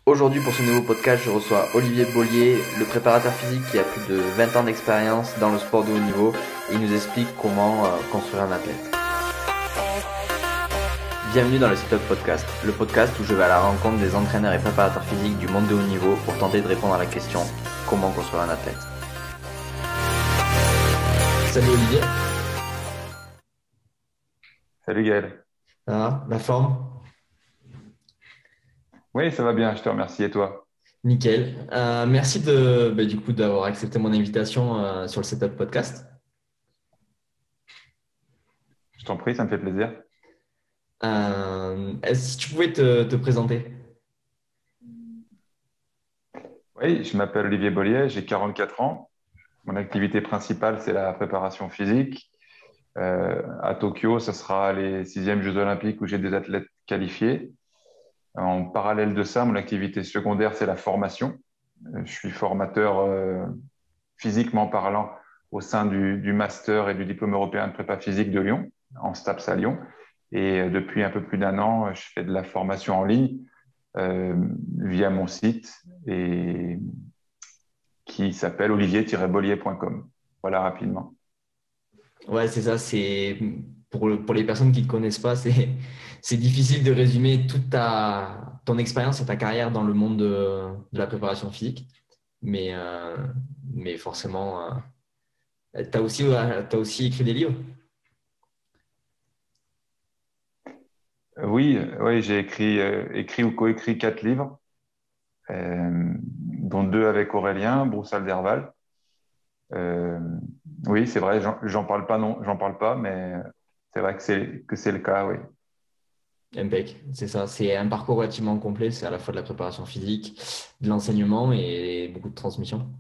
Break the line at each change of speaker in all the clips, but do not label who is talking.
Aujourd'hui, pour ce nouveau podcast, je reçois Olivier Bollier, le préparateur physique qui a plus de 20 ans d'expérience dans le sport de haut niveau et il nous explique comment construire un athlète. Bienvenue dans le Setup Podcast, le podcast où je vais à la rencontre des entraîneurs et préparateurs physiques du monde de haut niveau pour tenter de répondre à la question comment construire un athlète. Salut Olivier.
Salut Gaël.
Ça va, la forme?
Oui, ça va bien, je te remercie. Et toi?
Nickel. Merci du coup d'avoir accepté mon invitation sur le Setup Podcast.
Je t'en prie, ça me fait plaisir.
Est-ce que tu pouvais te présenter?
Oui, je m'appelle Olivier Bollier, j'ai 44 ans. Mon activité principale, c'est la préparation physique. À Tokyo, ce sera les 6e Jeux Olympiques où j'ai des athlètes qualifiés. En parallèle de ça, mon activité secondaire, c'est la formation. Je suis formateur physiquement parlant au sein du master et du diplôme européen de prépa physique de Lyon, en STAPS à Lyon. Et depuis un peu plus d'un an, je fais de la formation en ligne euh, via mon site et qui s'appelle olivier-bollier.com. Voilà rapidement.
Ouais, c'est ça. C'est pour les personnes qui ne te connaissent pas, c'est difficile de résumer toute ton expérience et ta carrière dans le monde de la préparation physique. Mais, euh, mais forcément, t'as aussi écrit des livres.
Oui, oui, j'ai écrit ou coécrit 4 livres, dont 2 avec Aurélien Broussal-Derval. Euh, oui, c'est vrai, j'en parle pas, non, j'en parle pas, mais c'est vrai que c'est le cas, oui.
Impec, c'est ça. C'est un parcours relativement complet. C'est à la fois de la préparation physique, de l'enseignement et beaucoup de transmission.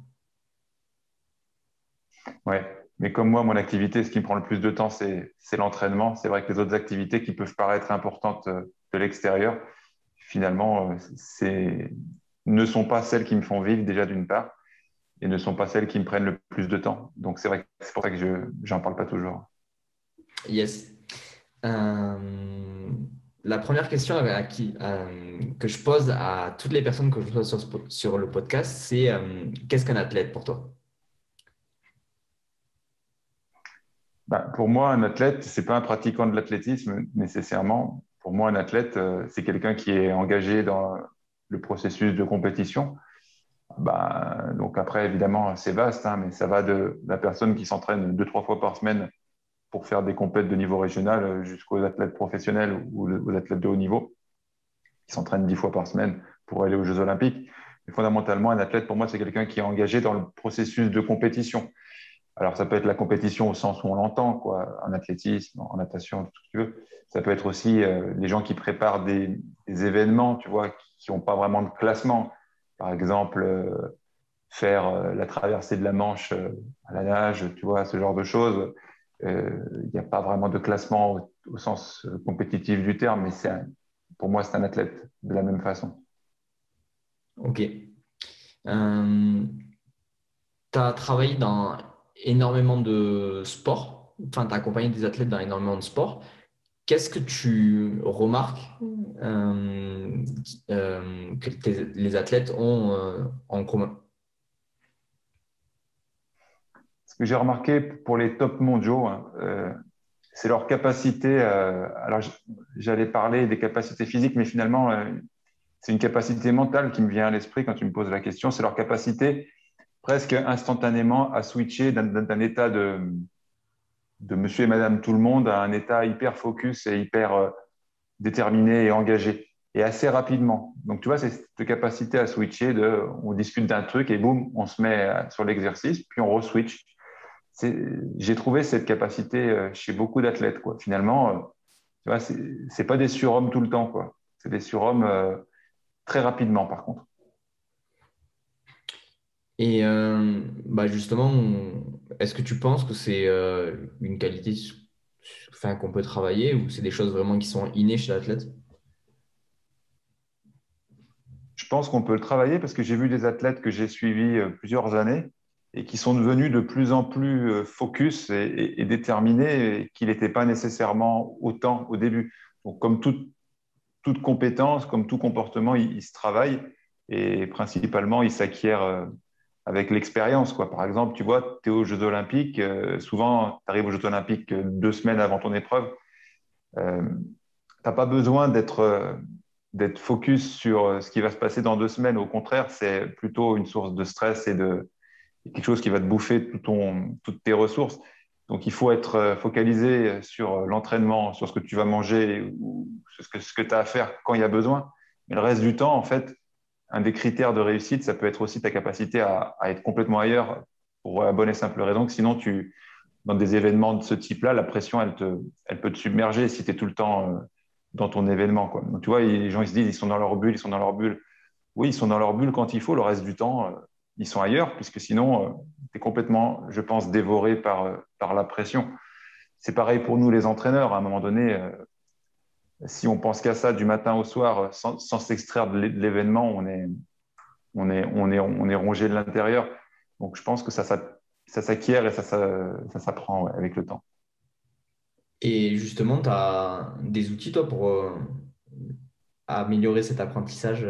Ouais. Mais comme moi, mon activité, ce qui me prend le plus de temps, c'est l'entraînement. C'est vrai que les autres activités qui peuvent paraître importantes de l'extérieur, finalement, ne sont pas celles qui me font vivre déjà d'une part, et ne sont pas celles qui me prennent le plus de temps. Donc c'est vrai que c'est pour ça que j'en parle pas toujours.
Yes. La première question que je pose à toutes les personnes que je reçois sur le podcast, c'est qu'est-ce qu'un athlète pour toi?
Bah, pour moi, un athlète, c'est pas un pratiquant de l'athlétisme nécessairement. Pour moi, un athlète, c'est quelqu'un qui est engagé dans le processus de compétition. Bah, donc après, évidemment, c'est vaste, hein, mais ça va de la personne qui s'entraîne 2, 3 fois par semaine pour faire des compètes de niveau régional jusqu'aux athlètes professionnels ou aux athlètes de haut niveau qui s'entraînent 10 fois par semaine pour aller aux Jeux Olympiques. Mais fondamentalement, un athlète, pour moi, c'est quelqu'un qui est engagé dans le processus de compétition. Alors, ça peut être la compétition au sens où on l'entend, quoi, en athlétisme, en natation, tout ce que tu veux. Ça peut être aussi les gens qui préparent des événements, tu vois, qui n'ont pas vraiment de classement. Par exemple, faire la traversée de la Manche à la nage, tu vois, ce genre de choses. Il n'y a pas vraiment de classement au sens compétitif du terme, mais pour moi, c'est un athlète de la même façon.
Ok. Euh, Tu as travaillé dans énormément de sports, enfin, tu as accompagné des athlètes dans énormément de sports. Qu'est-ce que tu remarques que les athlètes ont en commun?
Ce que j'ai remarqué pour les top mondiaux, hein, c'est leur capacité. Alors, j'allais parler des capacités physiques, mais finalement, c'est une capacité mentale qui me vient à l'esprit quand tu me poses la question. C'est leur capacité presque instantanément à switcher d'un état de monsieur et madame tout le monde à un état hyper focus et hyper déterminé et engagé, et assez rapidement. Donc, tu vois, c'est cette capacité à switcher on discute d'un truc et boum, on se met sur l'exercice, puis on re-switch. J'ai trouvé cette capacité chez beaucoup d'athlètes, quoi. Finalement, tu vois, c'est pas des surhommes tout le temps, quoi. C'est des surhommes très rapidement, par contre.
Et justement, est-ce que tu penses que c'est une qualité enfin, qu'on peut travailler ou c'est des choses vraiment qui sont innées chez l'athlète?
Je pense qu'on peut le travailler parce que j'ai vu des athlètes que j'ai suivis plusieurs années et qui sont devenus de plus en plus focus et déterminés et qui n'étaient pas nécessairement autant au début. Donc, comme toute compétence, comme tout comportement, il se travaille. et principalement, il s'acquiert avec l'expérience, quoi. Par exemple, tu vois, tu es aux Jeux Olympiques, souvent, tu arrives aux Jeux Olympiques 2 semaines avant ton épreuve. Tu n'as pas besoin d'être focus sur ce qui va se passer dans 2 semaines. Au contraire, c'est plutôt une source de stress et de quelque chose qui va te bouffer toutes tes ressources. Donc, il faut être focalisé sur l'entraînement, sur ce que tu vas manger ou ce que tu as à faire quand il y a besoin. Mais le reste du temps, en fait, un des critères de réussite, ça peut être aussi ta capacité à être complètement ailleurs pour la bonne et simple raison que sinon, dans des événements de ce type-là, la pression, elle peut te submerger si tu es tout le temps dans ton événement, quoi. Donc, tu vois, les gens ils se disent, ils sont dans leur bulle, ils sont dans leur bulle. Oui, ils sont dans leur bulle quand il faut, le reste du temps, ils sont ailleurs, puisque sinon, tu es complètement, je pense, dévoré par la pression. C'est pareil pour nous, les entraîneurs. À un moment donné, si on pense qu'à ça du matin au soir, sans s'extraire de l'événement, on est rongé de l'intérieur. Donc, je pense que ça s'acquiert et ça s'apprend ouais, avec le temps.
Et justement, tu as des outils, toi, pour améliorer cet apprentissage,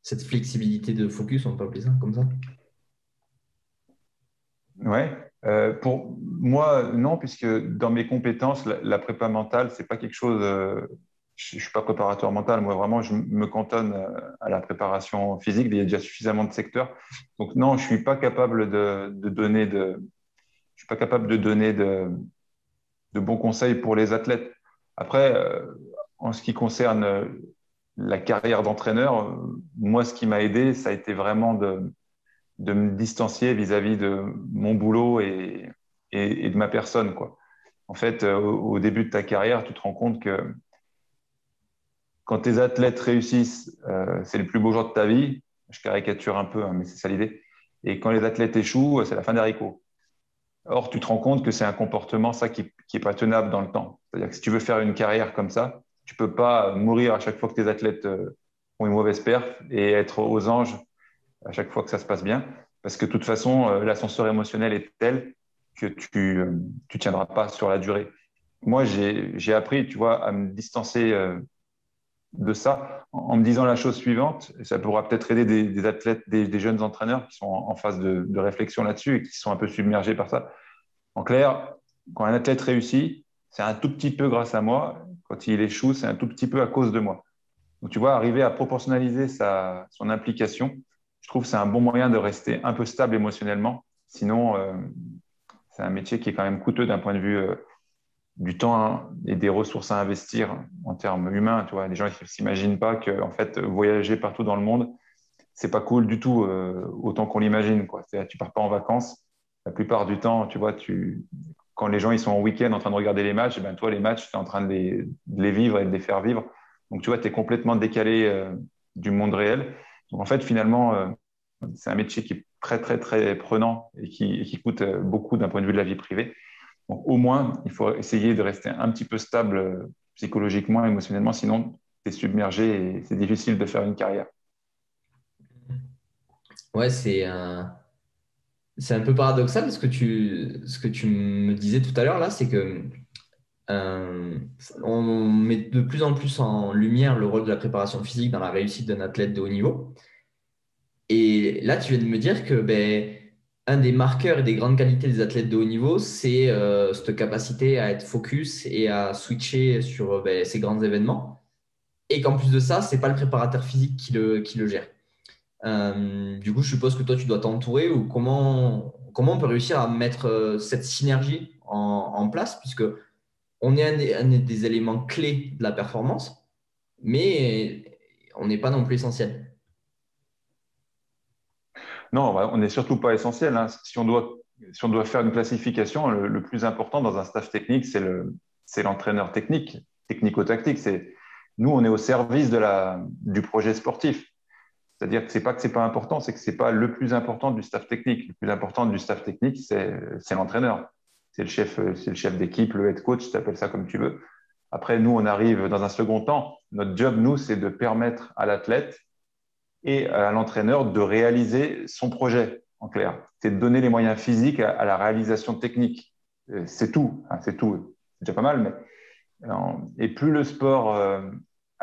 cette flexibilité de focus, on peut appeler ça comme ça?
Ouais. Pour moi, non, puisque dans mes compétences, la prépa mentale, c'est pas quelque chose. Je suis pas préparateur mental. Moi, vraiment, je me cantonne à la préparation physique. Il y a déjà suffisamment de secteurs. Donc, non, je suis pas capable de donner je suis pas capable de donner de bons conseils pour les athlètes. Après, en ce qui concerne la carrière d'entraîneur, moi, ce qui m'a aidé, ça a été vraiment de me distancier vis-à-vis de mon boulot et de ma personne, quoi. En fait, au début de ta carrière, tu te rends compte que quand tes athlètes réussissent, c'est le plus beau jour de ta vie. Je caricature un peu, hein, mais c'est ça l'idée. Et quand les athlètes échouent, c'est la fin des haricots. Or, tu te rends compte que c'est un comportement, ça, qui est pas tenable dans le temps. C'est-à-dire que si tu veux faire une carrière comme ça, tu peux pas mourir à chaque fois que tes athlètes ont une mauvaise perf et être aux anges à chaque fois que ça se passe bien. Parce que de toute façon, l'ascenseur émotionnel est tel que tu tiendras pas sur la durée. Moi, j'ai appris, tu vois, à me distancer de ça en me disant la chose suivante, et ça pourra peut-être aider des athlètes, des jeunes entraîneurs qui sont en phase de réflexion là-dessus et qui sont un peu submergés par ça. En clair, quand un athlète réussit, c'est un tout petit peu grâce à moi. Quand il échoue, c'est un tout petit peu à cause de moi. Donc, tu vois, arriver à proportionnaliser son implication, je trouve que c'est un bon moyen de rester un peu stable émotionnellement. Sinon, c'est un métier qui est quand même coûteux d'un point de vue du temps hein, et des ressources à investir en termes humains. Tu vois, les gens ne s'imaginent pas que en fait, voyager partout dans le monde, c'est pas cool du tout, autant qu'on l'imagine, quoi. C'est-à-dire, tu pars pas en vacances. La plupart du temps, tu vois, quand les gens ils sont en week-end en train de regarder les matchs, et ben toi, les matchs, tu es en train de les vivre et de les faire vivre. Donc, tu vois, tu es complètement décalé du monde réel. Donc, en fait, finalement, c'est un métier qui est très, très, très prenant et qui coûte beaucoup d'un point de vue de la vie privée. Donc, au moins, il faut essayer de rester un petit peu stable psychologiquement, émotionnellement, sinon, tu es submergé et c'est difficile de faire une carrière.
Ouais, c'est un peu paradoxal ce que tu me disais tout à l'heure là, c'est que euh, on met de plus en plus en lumière le rôle de la préparation physique dans la réussite d'un athlète de haut niveau. Et là, tu viens de me dire que ben, un des marqueurs et des grandes qualités des athlètes de haut niveau, c'est cette capacité à être focus et à switcher sur ben, ces grands événements. Et qu'en plus de ça, c'est pas le préparateur physique qui le gère. Du coup, je suppose que toi, tu dois t'entourer ou comment on peut réussir à mettre cette synergie en place, puisque on est un des éléments clés de la performance, mais on n'est pas non plus essentiel.
Non, on n'est surtout pas essentiel, hein. Si on doit faire une classification, le plus important dans un staff technique, c'est l'entraîneur technique, technico-tactique. Nous, on est au service du projet sportif. C'est-à-dire que c'est pas important, c'est que c'est pas le plus important du staff technique. Le plus important du staff technique, c'est l'entraîneur. C'est le chef d'équipe, le head coach, tu appelles ça comme tu veux. Après, nous, on arrive dans un second temps. Notre job, nous, c'est de permettre à l'athlète et à l'entraîneur de réaliser son projet, en clair. C'est de donner les moyens physiques à la réalisation technique. C'est tout, hein, c'est tout. C'est déjà pas mal, mais et plus le sport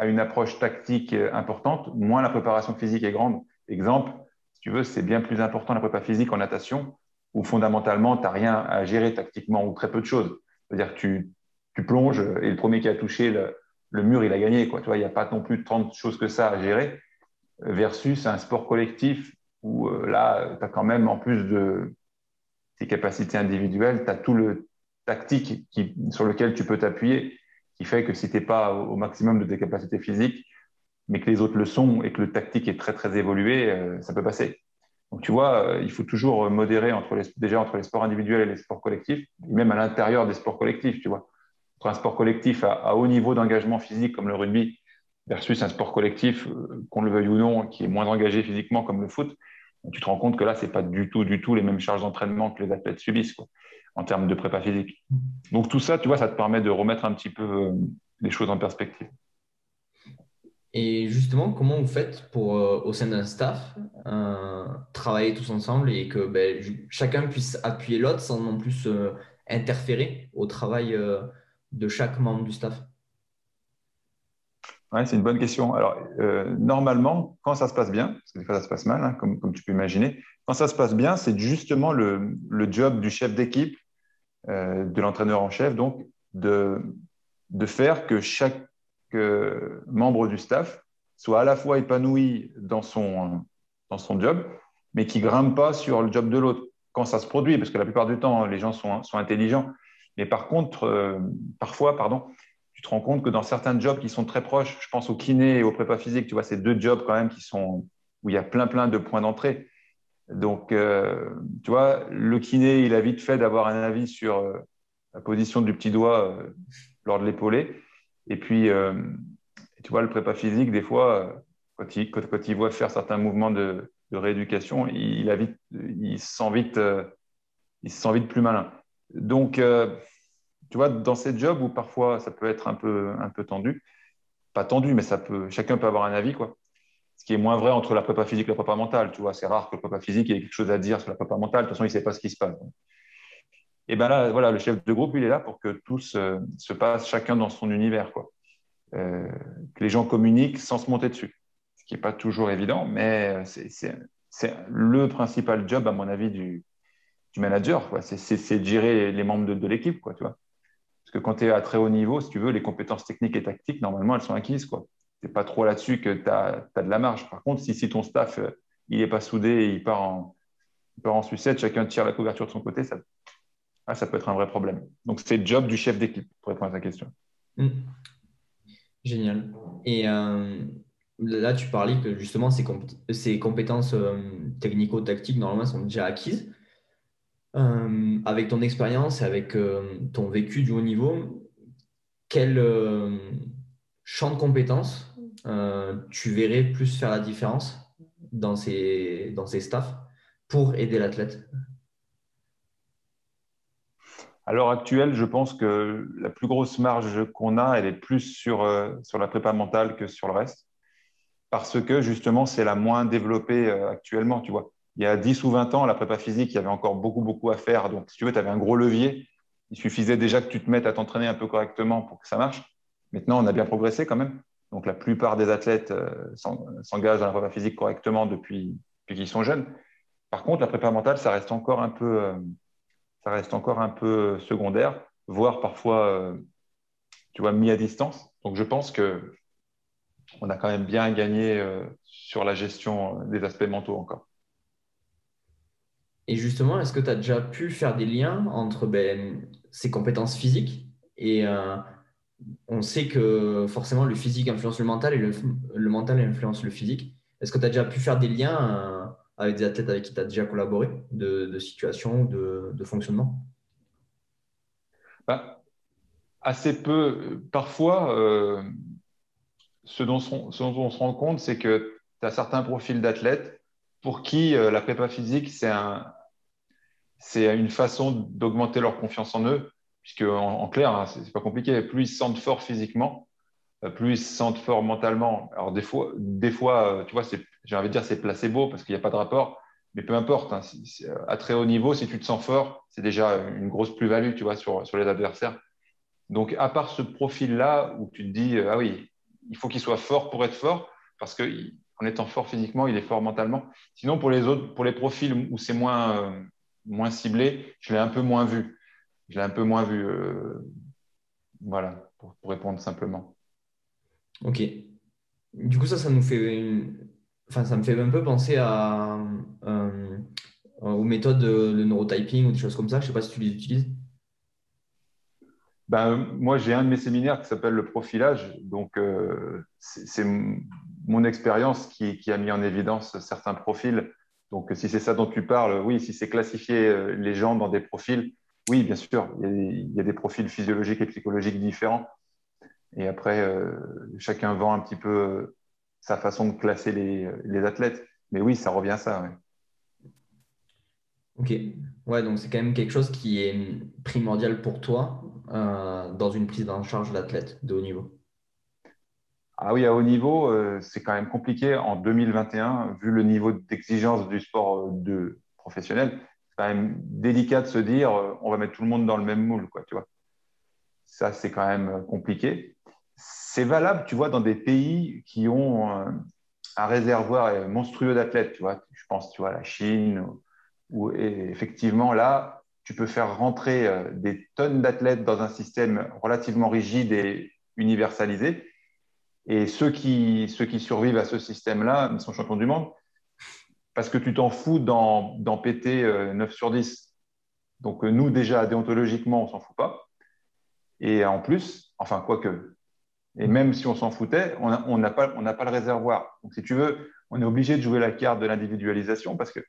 a une approche tactique importante, moins la préparation physique est grande. Exemple, si tu veux, c'est bien plus important la prépa physique en natation, où fondamentalement, tu n'as rien à gérer tactiquement ou très peu de choses. C'est-à-dire que tu plonges et le premier qui a touché le mur, il a gagné, quoi. Tu vois, il n'y a pas non plus 30 choses que ça à gérer, versus un sport collectif où là, tu as quand même, en plus de tes capacités individuelles, tu as tout le tactique sur lequel tu peux t'appuyer, qui fait que si tu n'es pas au maximum de tes capacités physiques, mais que les autres le sont et que le tactique est très, très évolué, ça peut passer. Donc, tu vois, il faut toujours modérer déjà entre les sports individuels et les sports collectifs, et même à l'intérieur des sports collectifs, tu vois. Entre un sport collectif à haut niveau d'engagement physique comme le rugby versus un sport collectif, qu'on le veuille ou non, qui est moins engagé physiquement comme le foot, tu te rends compte que là, c'est pas du tout les mêmes charges d'entraînement que les athlètes subissent, quoi, en termes de prépa physique. Donc tout ça, tu vois, ça te permet de remettre un petit peu les choses en perspective.
Et justement, comment vous faites pour, au sein d'un staff, travailler tous ensemble et que ben, chacun puisse appuyer l'autre sans non plus interférer au travail de chaque membre du staff?
Ouais, c'est une bonne question. Alors, normalement, quand ça se passe bien, parce que des fois ça se passe mal, hein, comme tu peux imaginer, quand ça se passe bien, c'est justement le job du chef d'équipe, de l'entraîneur en chef, donc de, de faire que chaque membre du staff soit à la fois épanoui dans son job, mais qui ne grimpe pas sur le job de l'autre. Quand ça se produit, parce que la plupart du temps, les gens sont intelligents. Mais par contre, parfois, pardon, tu te rends compte que dans certains jobs qui sont très proches, je pense au kiné et au prépa physique, tu vois, c'est deux jobs quand même où il y a plein de points d'entrée. Donc, tu vois, le kiné, il a vite fait d'avoir un avis sur la position du petit doigt lors de l'épaulé. Et puis, tu vois, le prépa physique, des fois, quand il voit faire certains mouvements de rééducation, il se sent vite plus malin. Donc, tu vois, dans ces jobs où parfois ça peut être un peu tendu, pas tendu, mais chacun peut avoir un avis, quoi. Ce qui est moins vrai entre la prépa physique et la prépa mentale. Tu vois, c'est rare que le prépa physique ait quelque chose à dire sur la prépa mentale. De toute façon, il ne sait pas ce qui se passe. Et bien là, voilà, le chef de groupe, il est là pour que tous se passent chacun dans son univers, quoi. Que les gens communiquent sans se monter dessus. Ce qui n'est pas toujours évident, mais c'est le principal job, à mon avis, du manager, quoi. C'est de gérer les membres de l'équipe, quoi, tu vois. Parce que quand tu es à très haut niveau, si tu veux, les compétences techniques et tactiques, normalement, elles sont acquises, quoi. C'est pas trop là-dessus que tu as de la marge. Par contre, si ton staff, il n'est pas soudé et il part en sucette, chacun tire la couverture de son côté, ça peut être un vrai problème. Donc, c'est le job du chef d'équipe, pour répondre à ta question.
Mm. Génial. Et là, tu parlais que justement, ces compétences technico-tactiques, normalement, sont déjà acquises. Avec ton expérience et avec ton vécu du haut niveau, quel champ de compétences tu verrais plus faire la différence dans ces staffs pour aider l'athlète?
À l'heure actuelle, je pense que la plus grosse marge qu'on a, elle est plus sur la prépa mentale que sur le reste, parce que justement, c'est la moins développée actuellement, tu vois. Il y a 10 ou 20 ans, la prépa physique, il y avait encore beaucoup à faire. Donc, si tu veux, tu avais un gros levier. Il suffisait déjà que tu te mettes à t'entraîner un peu correctement pour que ça marche. Maintenant, on a bien progressé quand même. Donc, la plupart des athlètes s'engagent dans la prépa physique correctement depuis qu'ils sont jeunes. Par contre, la prépa mentale, ça reste encore un peu secondaire, voire parfois, tu vois, mis à distance. Donc, je pense que on a quand même bien gagné sur la gestion des aspects mentaux encore.
Et justement, est-ce que tu as déjà pu faire des liens entre ben, ces compétences physiques et on sait que forcément le physique influence le mental et le mental influence le physique. Est-ce que tu as déjà pu faire des liens avec des athlètes avec qui tu as déjà collaboré de situation, de fonctionnement?
Bah, assez peu. Parfois, ce dont on se rend compte, c'est que tu as certains profils d'athlètes pour qui la prépa physique, c'est une façon d'augmenter leur confiance en eux, puisque en clair, hein, c'est pas compliqué. Plus ils se sentent forts physiquement, plus ils se sentent forts mentalement. Alors des fois tu vois, j'ai envie de dire c'est placebo parce qu'il n'y a pas de rapport, mais peu importe. Hein, à très haut niveau, si tu te sens fort, c'est déjà une grosse plus-value, tu vois, sur les adversaires. Donc, à part ce profil-là où tu te dis, ah oui, il faut qu'il soit fort pour être fort, parce qu'en étant fort physiquement, il est fort mentalement. Sinon, pour les autres, pour les profils où c'est moins ciblé, je l'ai un peu moins vu. Je l'ai un peu moins vu. Voilà, pour répondre simplement.
Ok. Du coup, ça nous fait enfin, ça me fait un peu penser euh, aux méthodes de neurotyping ou des choses comme ça. Je sais pas si tu les utilises.
Ben, moi, j'ai un de mes séminaires qui s'appelle le profilage. Donc, c'est mon expérience qui a mis en évidence certains profils. Donc, si c'est ça dont tu parles, oui, si c'est classifier les gens dans des profils, oui, bien sûr, il y a des profils physiologiques et psychologiques différents. Et après, chacun vend un petit peu sa façon de classer les athlètes. Mais oui, ça revient à ça. Ouais.
Ok. Ouais, donc c'est quand même quelque chose qui est primordial pour toi dans une prise en charge d'athlète de haut niveau.
Ah oui, à haut niveau, c'est quand même compliqué en 2021, vu le niveau d'exigence du sport professionnel. C'est quand même délicat de se dire on va mettre tout le monde dans le même moule, quoi, tu vois. Ça, c'est quand même compliqué. C'est valable, tu vois, dans des pays qui ont un réservoir monstrueux d'athlètes, tu vois. Je pense, tu vois, à la Chine, où et effectivement, là, tu peux faire rentrer des tonnes d'athlètes dans un système relativement rigide et universalisé. Et ceux qui survivent à ce système-là, ils sont champions du monde parce que tu t'en fous d'en péter 9 sur 10. Donc, nous, déjà, déontologiquement, on s'en fout pas. Et en plus, enfin, quoique, et même si on s'en foutait, on n'a pas le réservoir. Donc, si tu veux, on est obligé de jouer la carte de l'individualisation parce que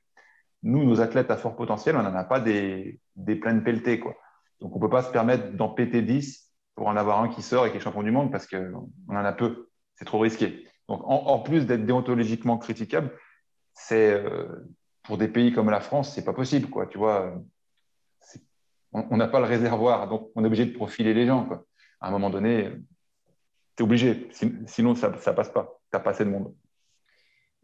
nous, nos athlètes à fort potentiel, on n'en a pas des pleines pelletées, quoi. Donc, on ne peut pas se permettre d'en péter 10 pour en avoir un qui sort et qui est champion du monde parce qu'on en a peu. C'est trop risqué. Donc, en plus d'être déontologiquement critiquable, c'est pour des pays comme la France, c'est pas possible, quoi. Tu vois, on n'a pas le réservoir, donc on est obligé de profiler les gens, quoi. À un moment donné, tu es obligé, sinon ça passe pas. Tu n'as pas assez de monde.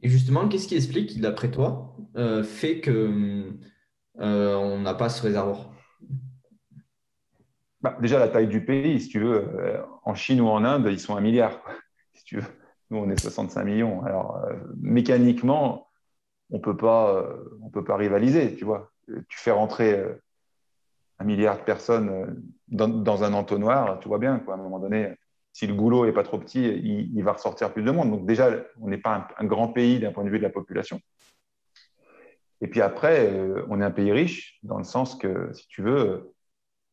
Et justement, qu'est-ce qui explique, d'après toi, fait que on n'a pas ce réservoir?
Bah, déjà, la taille du pays, si tu veux, en Chine ou en Inde, ils sont 1 milliard, quoi, si tu veux. Nous, on est 65 millions. Alors, mécaniquement, on peut pas rivaliser, tu vois. Tu fais rentrer 1 milliard de personnes dans un entonnoir, tu vois bien, quoi. À un moment donné, si le goulot est pas trop petit, il va ressortir plus de monde. Donc déjà, on n'est pas un grand pays d'un point de vue de la population. Et puis après, on est un pays riche dans le sens que, si tu veux,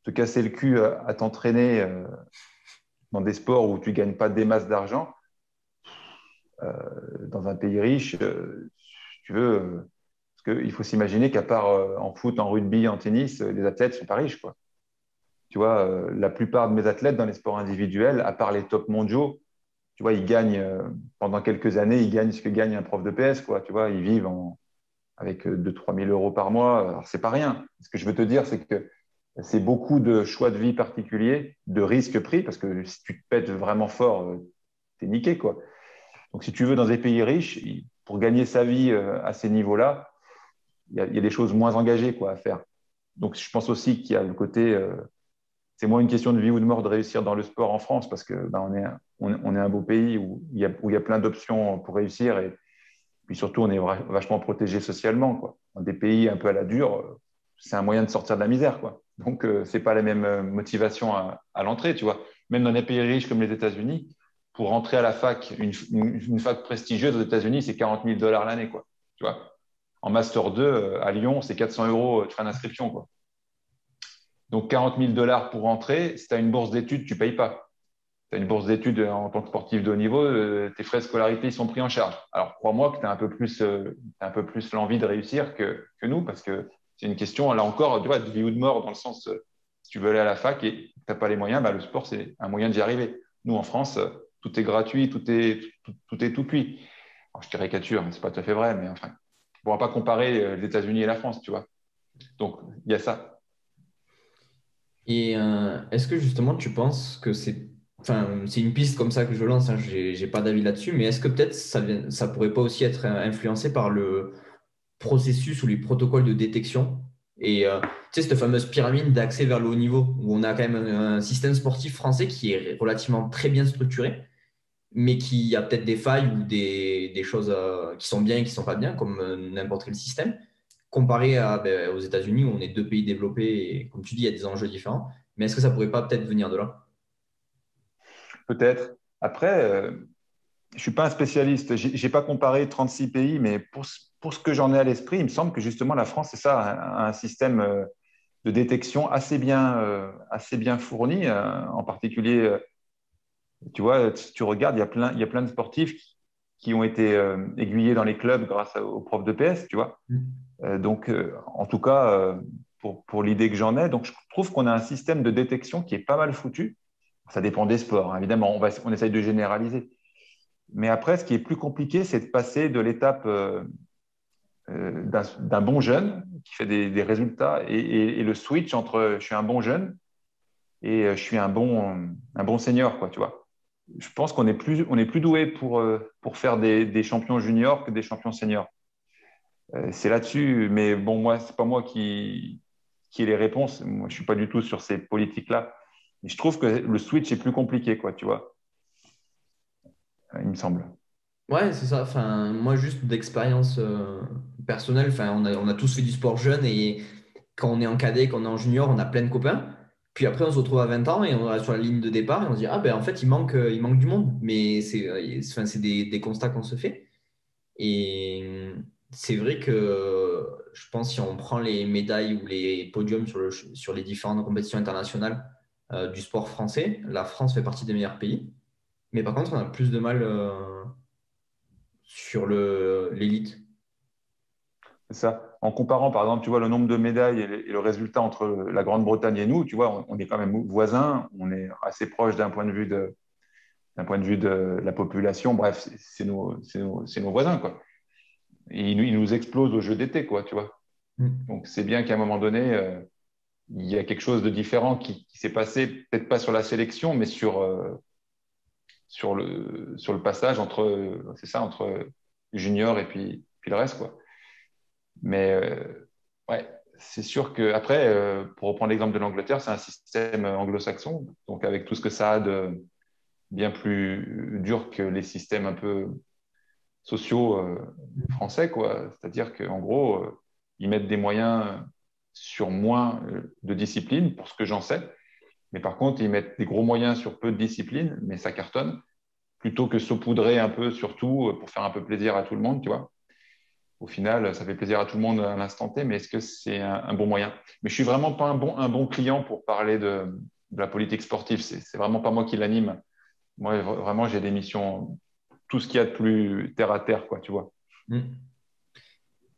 te casser le cul à t'entraîner dans des sports où tu gagnes pas des masses d'argent, dans un pays riche, si tu veux, parce qu'il faut s'imaginer qu'à part en foot, en rugby, en tennis, les athlètes sont pas riches, quoi. Tu vois, la plupart de mes athlètes dans les sports individuels, à part les tops mondiaux, tu vois, ils gagnent pendant quelques années, ils gagnent ce que gagne un prof de PS, quoi. Tu vois, ils vivent avec 2 000 à 3 000 euros par mois. Alors, c'est pas rien. Ce que je veux te dire, c'est que c'est beaucoup de choix de vie particuliers, de risques pris, parce que si tu te pètes vraiment fort, t'es niqué, quoi. Donc, si tu veux, dans des pays riches, pour gagner sa vie à ces niveaux-là, il y a des choses moins engagées, quoi, à faire. Donc, je pense aussi qu'il y a le côté c'est moins une question de vie ou de mort de réussir dans le sport en France parce que ben, on est un beau pays où il y a plein d'options pour réussir et puis surtout on est vachement protégé socialement, quoi. Dans des pays un peu à la dure, c'est un moyen de sortir de la misère, quoi. Donc c'est pas la même motivation à l'entrée, tu vois. Même dans des pays riches comme les États-Unis, pour rentrer à la fac, une fac prestigieuse aux États-Unis, c'est 40 000 dollars l'année, quoi. Tu vois. En master 2 à Lyon, c'est 400 euros de frais d'inscription, quoi. Donc 40 000 dollars pour rentrer, si tu as une bourse d'études, tu ne payes pas. Tu as une bourse d'études en tant que sportif de haut niveau, tes frais de scolarité ils sont pris en charge. Alors crois-moi que tu as un peu plus l'envie de réussir que nous, parce que c'est une question, là encore, tu vois, de vie ou de mort, dans le sens, si tu veux aller à la fac et tu n'as pas les moyens, bah, le sport, c'est un moyen d'y arriver. Nous, en France, tout est gratuit, tout cuit. Alors, je caricature, mais ce n'est pas tout à fait vrai, mais enfin, on ne pourra pas comparer les États-Unis et la France, tu vois. Donc, il y a ça.
Et est-ce que justement tu penses que c'est une piste comme ça que je lance, hein, j'ai pas d'avis là-dessus, mais est-ce que peut-être ça pourrait pas aussi être influencé par le processus ou les protocoles de détection et tu sais, cette fameuse pyramide d'accès vers le haut niveau où on a quand même un système sportif français qui est relativement très bien structuré. mais qui a peut-être des failles ou des choses qui sont bien et qui ne sont pas bien, comme n'importe quel système, comparé aux États-Unis où on est deux pays développés et comme tu dis, il y a des enjeux différents. Mais est-ce que ça pourrait pas peut-être venir de là?
Peut-être. Après, je ne suis pas un spécialiste. Je n'ai pas comparé 36 pays, mais pour ce que j'en ai à l'esprit, il me semble que justement la France, c'est ça, un système de détection assez bien fourni. En particulier, tu vois, si tu regardes, il y a plein de sportifs qui ont été aiguillés dans les clubs grâce aux profs de PS, tu vois. Donc, en tout cas, pour l'idée que j'en ai, donc je trouve qu'on a un système de détection qui est pas mal foutu. Ça dépend des sports, hein, évidemment, on essaye de généraliser. Mais après, ce qui est plus compliqué, c'est de passer de l'étape d'un bon jeune qui fait des résultats et le switch entre je suis un bon jeune et je suis un bon senior, quoi, tu vois. Je pense on est plus doué pour faire des champions juniors que des champions seniors. C'est là-dessus, mais bon, moi, c'est pas moi qui ai les réponses. Moi, je suis pas du tout sur ces politiques-là. Mais je trouve que le switch est plus compliqué, quoi, tu vois, il me semble.
Ouais, c'est ça. Enfin, moi, juste d'expérience personnelle, enfin, on a tous fait du sport jeune et quand on est en cadet, quand on est en junior, on a plein de copains. Puis après, on se retrouve à 20 ans et on est sur la ligne de départ et on se dit, ah ben en fait, il manque du monde. Mais enfin, c'est des constats qu'on se fait. Et c'est vrai que je pense si on prend les médailles ou les podiums sur les différentes compétitions internationales du sport français, la France fait partie des meilleurs pays. Mais par contre, on a plus de mal sur l'élite.
C'est ça. En comparant, par exemple, tu vois, le nombre de médailles et le résultat entre la Grande-Bretagne et nous, tu vois, on est quand même voisins, on est assez proches d'un point de vue de la population. Bref, c'est nos voisins, quoi. Et ils nous explosent au jeu d'été, quoi, tu vois.
Mm.
Donc, c'est bien qu'à un moment donné, il y a quelque chose de différent qui s'est passé, peut-être pas sur la sélection, mais sur le passage c'est ça, entre junior et puis le reste, quoi. Mais ouais, c'est sûr que après, pour reprendre l'exemple de l'Angleterre, c'est un système anglo-saxon, donc avec tout ce que ça a de bien plus dur que les systèmes un peu sociaux français, quoi. C'est-à-dire qu'en gros, ils mettent des moyens sur moins de disciplines, pour ce que j'en sais. Mais par contre, ils mettent des gros moyens sur peu de disciplines, mais ça cartonne, plutôt que saupoudrer un peu sur tout pour faire un peu plaisir à tout le monde, tu vois. Au final, ça fait plaisir à tout le monde à l'instant T, mais est-ce que c'est un bon moyen? Mais je suis vraiment pas un bon client pour parler de la politique sportive. C'est vraiment pas moi qui l'anime. Moi, vraiment, j'ai des missions, tout ce qu'il y a de plus terre à terre, quoi, tu vois.
Mm.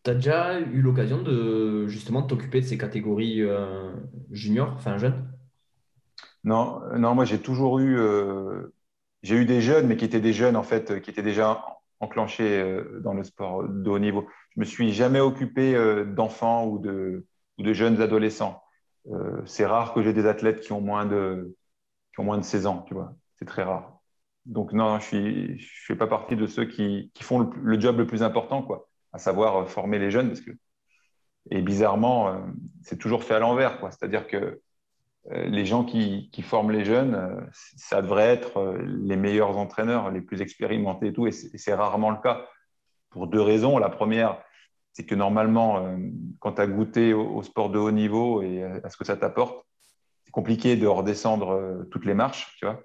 T'as déjà eu l'occasion de justement de t'occuper de ces catégories juniors, enfin jeunes?
Non, non, moi, j'ai eu des jeunes, mais qui étaient des jeunes, en fait, qui étaient déjà enclenchés dans le sport de haut niveau. Je me suis jamais occupé d'enfants ou de jeunes adolescents. C'est rare que j'ai des athlètes qui ont moins de 16 ans, tu vois. C'est très rare. Donc, non, je fais pas partie de ceux qui font le job le plus important, quoi, à savoir former les jeunes, et bizarrement, c'est toujours fait à l'envers, quoi. C'est-à-dire que les gens qui forment les jeunes, ça devrait être les meilleurs entraîneurs, les plus expérimentés et tout, et c'est rarement le cas pour deux raisons. La première, c'est que normalement, quand tu as goûté au sport de haut niveau et à ce que ça t'apporte, c'est compliqué de redescendre toutes les marches, tu vois,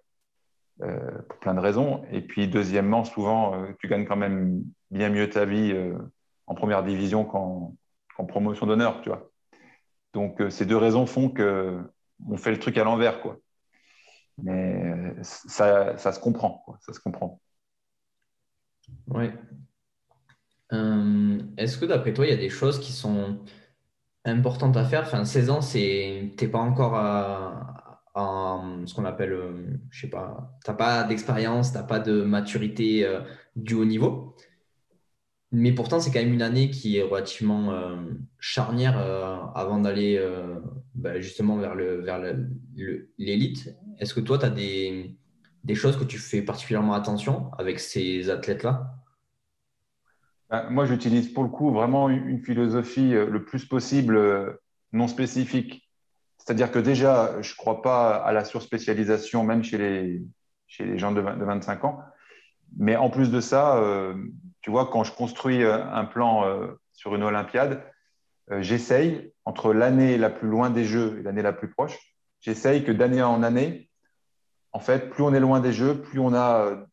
pour plein de raisons. Et puis, deuxièmement, souvent, tu gagnes quand même bien mieux ta vie en première division qu'en promotion d'honneur, tu vois. Donc, ces deux raisons font que on fait le truc à l'envers, quoi. Mais ça se comprend, quoi. Ça se comprend.
Ouais. Est-ce que d'après toi, il y a des choses qui sont importantes à faire? Enfin, 16 ans, t'es pas encore à ce qu'on appelle, je sais pas, t'as pas d'expérience, t'as pas de maturité du haut niveau. Mais pourtant, c'est quand même une année qui est relativement charnière avant d'aller justement vers l'élite. Est-ce que toi, tu as des choses que tu fais particulièrement attention avec ces athlètes-là?
Ben, moi, j'utilise pour le coup vraiment une philosophie le plus possible non spécifique. C'est-à-dire que déjà, je ne crois pas à la surspécialisation, même chez les gens de 25 ans. Mais en plus de ça, tu vois, quand je construis un plan sur une Olympiade, j'essaye, entre l'année la plus loin des Jeux et l'année la plus proche, j'essaye que d'année en année, en fait, plus on est loin des Jeux, plus on a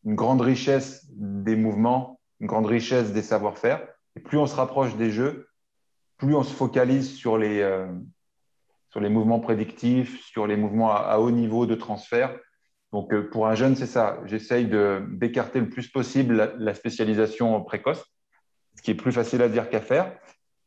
une grande richesse des mouvements, une grande richesse des savoir-faire. Et plus on se rapproche des Jeux, plus on se focalise sur les mouvements prédictifs, sur les mouvements à haut niveau de transfert. Donc, pour un jeune, c'est ça. J'essaye d'écarter le plus possible la spécialisation précoce, ce qui est plus facile à dire qu'à faire.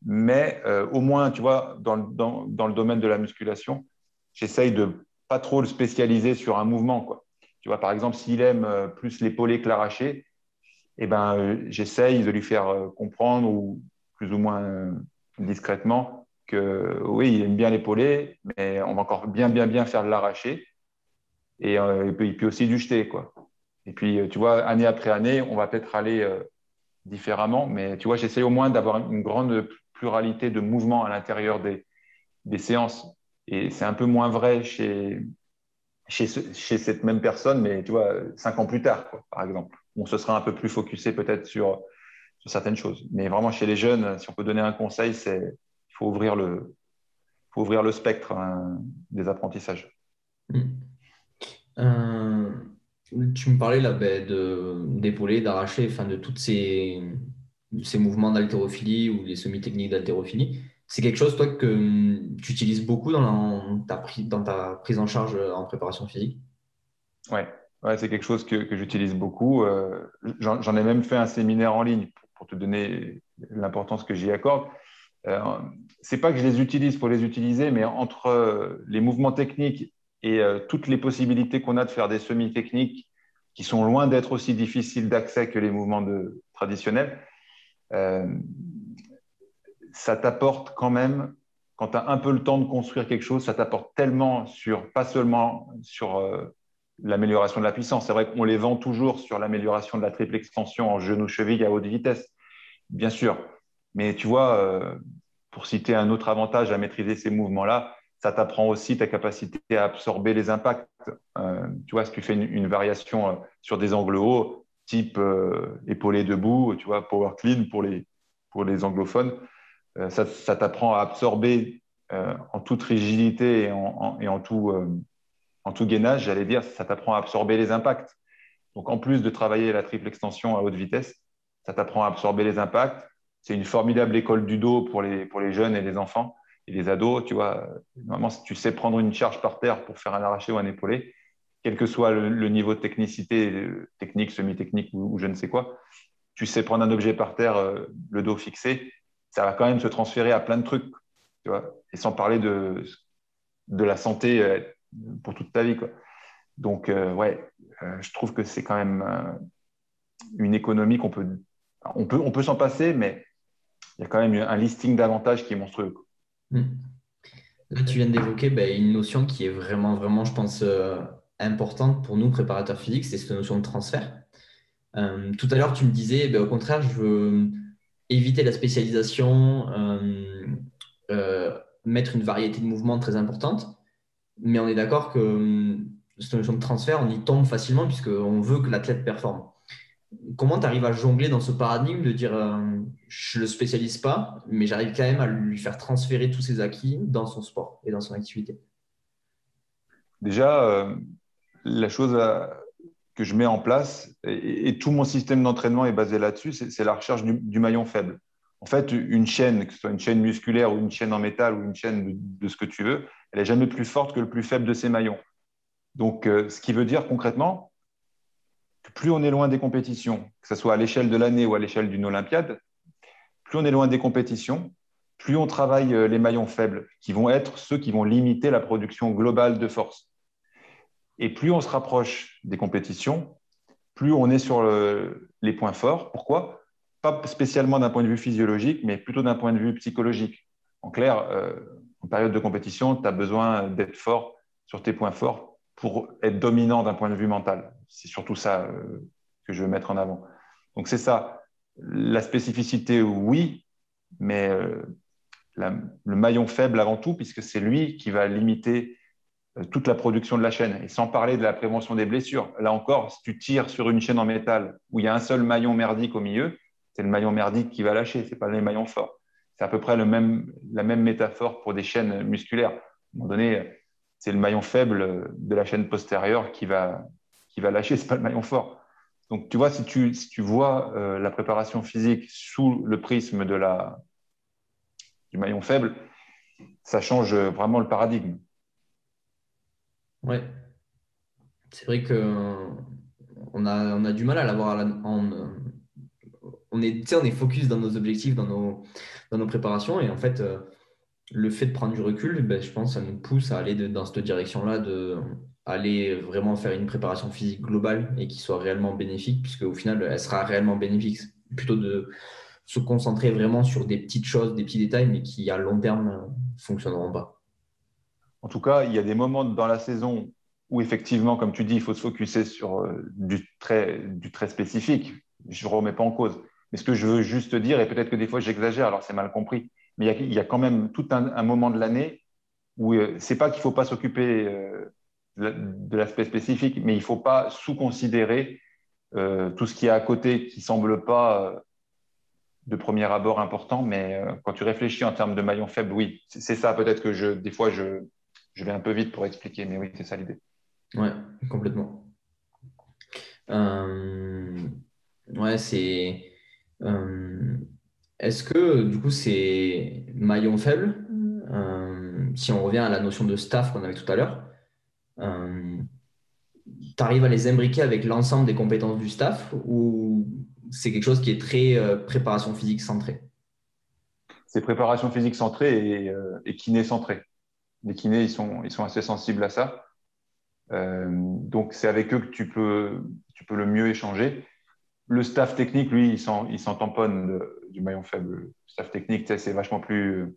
Mais au moins, tu vois, dans le domaine de la musculation, j'essaye de pas trop le spécialiser sur un mouvement, quoi. Tu vois, par exemple, s'il aime plus l'épaulé que l'arraché, eh ben, j'essaye de lui faire comprendre, ou plus ou moins discrètement, que oui, il aime bien l'épaulé, mais on va encore bien, bien, bien faire de l'arraché. Et il peut aussi du jeté, quoi. Et puis, tu vois, année après année, on va peut-être aller différemment, mais tu vois, j'essaie au moins d'avoir une grande pluralité de mouvements à l'intérieur des séances. Et c'est un peu moins vrai chez cette même personne, mais tu vois, 5 ans plus tard, quoi, par exemple. On se sera un peu plus focusé peut-être sur certaines choses. Mais vraiment, chez les jeunes, si on peut donner un conseil, c'est il faut ouvrir le spectre hein, des apprentissages.
Mm. Euh, Tu me parlais là d'épauler, d'arracher, enfin de toutes ces mouvements d'haltérophilie ou les semi-techniques d'haltérophilie. C'est quelque chose, toi, que tu utilises beaucoup dans ta prise en charge en préparation physique?
Ouais, ouais, c'est quelque chose que j'utilise beaucoup. J'en ai même fait un séminaire en ligne pour te donner l'importance que j'y accorde. Euh, c'est pas que je les utilise pour les utiliser, mais entre les mouvements techniques et toutes les possibilités qu'on a de faire des semi-techniques qui sont loin d'être aussi difficiles d'accès que les mouvements traditionnels, euh, ça t'apporte quand même, quand tu as un peu le temps de construire quelque chose, ça t'apporte tellement pas seulement sur l'amélioration de la puissance. C'est vrai qu'on les vend toujours sur l'amélioration de la triple extension en genou-cheville à haute vitesse, bien sûr. Mais tu vois, pour citer un autre avantage à maîtriser ces mouvements-là, ça t'apprend aussi ta capacité à absorber les impacts. Tu vois, si tu fais une variation sur des angles hauts, type épaulé debout, tu vois, power clean pour les anglophones, ça t'apprend à absorber en toute rigidité et en tout gainage, j'allais dire, ça t'apprend à absorber les impacts. Donc, en plus de travailler la triple extension à haute vitesse, ça t'apprend à absorber les impacts. C'est une formidable école du dos pour les jeunes et les enfants et les ados. Tu vois, normalement, si tu sais prendre une charge par terre pour faire un arraché ou un épaulé, quel que soit le niveau de technicité, technique, semi-technique ou je ne sais quoi, tu sais prendre un objet par terre, le dos fixé, ça va quand même se transférer à plein de trucs. Tu vois, et sans parler de la santé pour toute ta vie, quoi. Donc, ouais, je trouve que c'est quand même une économie on peut s'en passer, mais il y a quand même un listing d'avantages qui est monstrueux, quoi.
Mm. Là, tu viens d'évoquer une notion qui est vraiment, vraiment, je pense, importante pour nous, préparateurs physiques, c'est cette notion de transfert. Tout à l'heure, tu me disais, au contraire, je veux éviter la spécialisation, mettre une variété de mouvements très importante. Mais on est d'accord que cette notion de transfert, on y tombe facilement puisqu'on veut que l'athlète performe. Comment tu arrives à jongler dans ce paradigme de dire je ne le spécialise pas, mais j'arrive quand même à lui faire transférer tous ses acquis dans son sport et dans son activité?
Déjà, la chose que je mets en place, et tout mon système d'entraînement est basé là-dessus, c'est la recherche du maillon faible. En fait, une chaîne, que ce soit une chaîne musculaire ou une chaîne en métal ou une chaîne de ce que tu veux, elle n'est jamais plus forte que le plus faible de ses maillons. Donc, ce qui veut dire concrètement que plus on est loin des compétitions, que ce soit à l'échelle de l'année ou à l'échelle d'une Olympiade, plus on est loin des compétitions, plus on travaille les maillons faibles, qui vont être ceux qui vont limiter la production globale de force. Et plus on se rapproche des compétitions, plus on est sur les points forts. Pourquoi? Pas spécialement d'un point de vue physiologique, mais plutôt d'un point de vue psychologique. En clair, en période de compétition, tu as besoin d'être fort sur tes points forts pour être dominant d'un point de vue mental. C'est surtout ça que je veux mettre en avant. Donc c'est ça. La spécificité, oui, mais le maillon faible avant tout, puisque c'est lui qui va limiter toute la production de la chaîne. Et sans parler de la prévention des blessures. Là encore, si tu tires sur une chaîne en métal où il y a un seul maillon merdique au milieu, c'est le maillon merdique qui va lâcher, ce n'est pas les maillons forts. C'est à peu près la même métaphore pour des chaînes musculaires. À un moment donné, c'est le maillon faible de la chaîne postérieure qui va lâcher, ce n'est pas le maillon fort. Donc, tu vois, si tu vois la préparation physique sous le prisme du maillon faible, ça change vraiment le paradigme.
Ouais, c'est vrai que on a du mal à l'avoir on est, tu sais, on est focus dans nos objectifs, dans nos préparations. Et en fait, le fait de prendre du recul, ben, je pense que ça nous pousse à aller dans cette direction-là, de aller vraiment faire une préparation physique globale et qui soit réellement bénéfique, puisque au final, elle sera réellement bénéfique. Plutôt de se concentrer vraiment sur des petites choses, des petits détails, mais qui à long terme fonctionneront pas.
En tout cas, il y a des moments dans la saison où effectivement, comme tu dis, il faut se focuser sur du très spécifique. Je ne remets pas en cause. Mais ce que je veux juste dire, et peut-être que des fois j'exagère, alors c'est mal compris, mais il y a quand même tout un moment de l'année où c'est pas qu'il ne faut pas s'occuper de l'aspect spécifique, mais il ne faut pas sous-considérer tout ce qui est à côté qui ne semble pas de premier abord important, mais quand tu réfléchis en termes de maillon faible, oui, c'est ça peut-être que des fois je vais un peu vite pour expliquer, mais oui, c'est ça l'idée.
Ouais, complètement. Euh, ouais, c'est. euh, Est-ce que du coup c'est maillon faible? Si on revient à la notion de staff qu'on avait tout à l'heure, tu arrives à les imbriquer avec l'ensemble des compétences du staff ou c'est quelque chose qui est très préparation physique centrée?
C'est préparation physique centrée et kiné centrée. Les kinés, ils sont assez sensibles à ça. Donc, c'est avec eux que tu peux le mieux échanger. Le staff technique, lui, il s'en tamponne du maillon faible. Le staff technique, tu sais, c'est vachement plus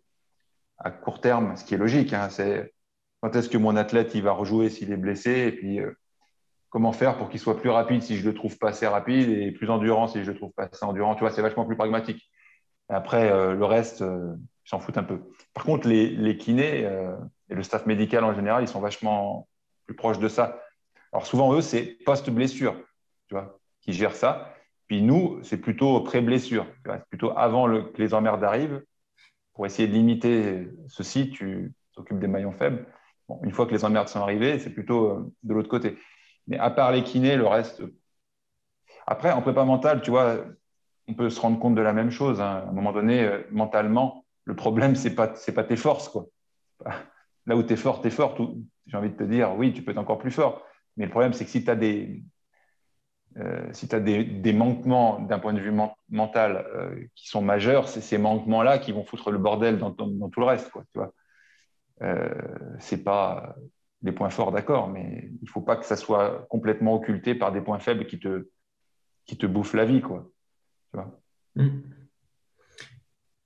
à court terme, ce qui est logique. Hein. C'est quand est-ce que mon athlète il va rejouer s'il est blessé et puis comment faire pour qu'il soit plus rapide si je le trouve pas assez rapide et plus endurant si je le trouve pas assez endurant. Tu vois, c'est vachement plus pragmatique. Et après, le reste, ils s'en foutent un peu. Par contre, les kinés et le staff médical en général, ils sont vachement plus proches de ça. Alors souvent, eux, c'est post-blessure, tu vois, qui gèrent ça. Puis nous, c'est plutôt pré-blessure. C'est plutôt avant que les emmerdes arrivent. Pour essayer de limiter ceci, tu t'occupes des maillons faibles. Bon, une fois que les emmerdes sont arrivées, c'est plutôt de l'autre côté. Mais à part les kinés, le reste. Après, en prépa mentale, tu vois, on peut se rendre compte de la même chose. Hein. À un moment donné, mentalement, le problème, c'est pas tes forces, quoi. Là où tu es fort, tu es fort. J'ai envie de te dire, oui, tu peux être encore plus fort. Mais le problème, c'est que si tu as des manquements d'un point de vue mental qui sont majeurs, c'est ces manquements-là qui vont foutre le bordel dans tout le reste, quoi, tu vois. C'est pas des points forts, d'accord, mais il faut pas que ça soit complètement occulté par des points faibles qui te bouffent la vie, quoi. Tu vois.
Hmm.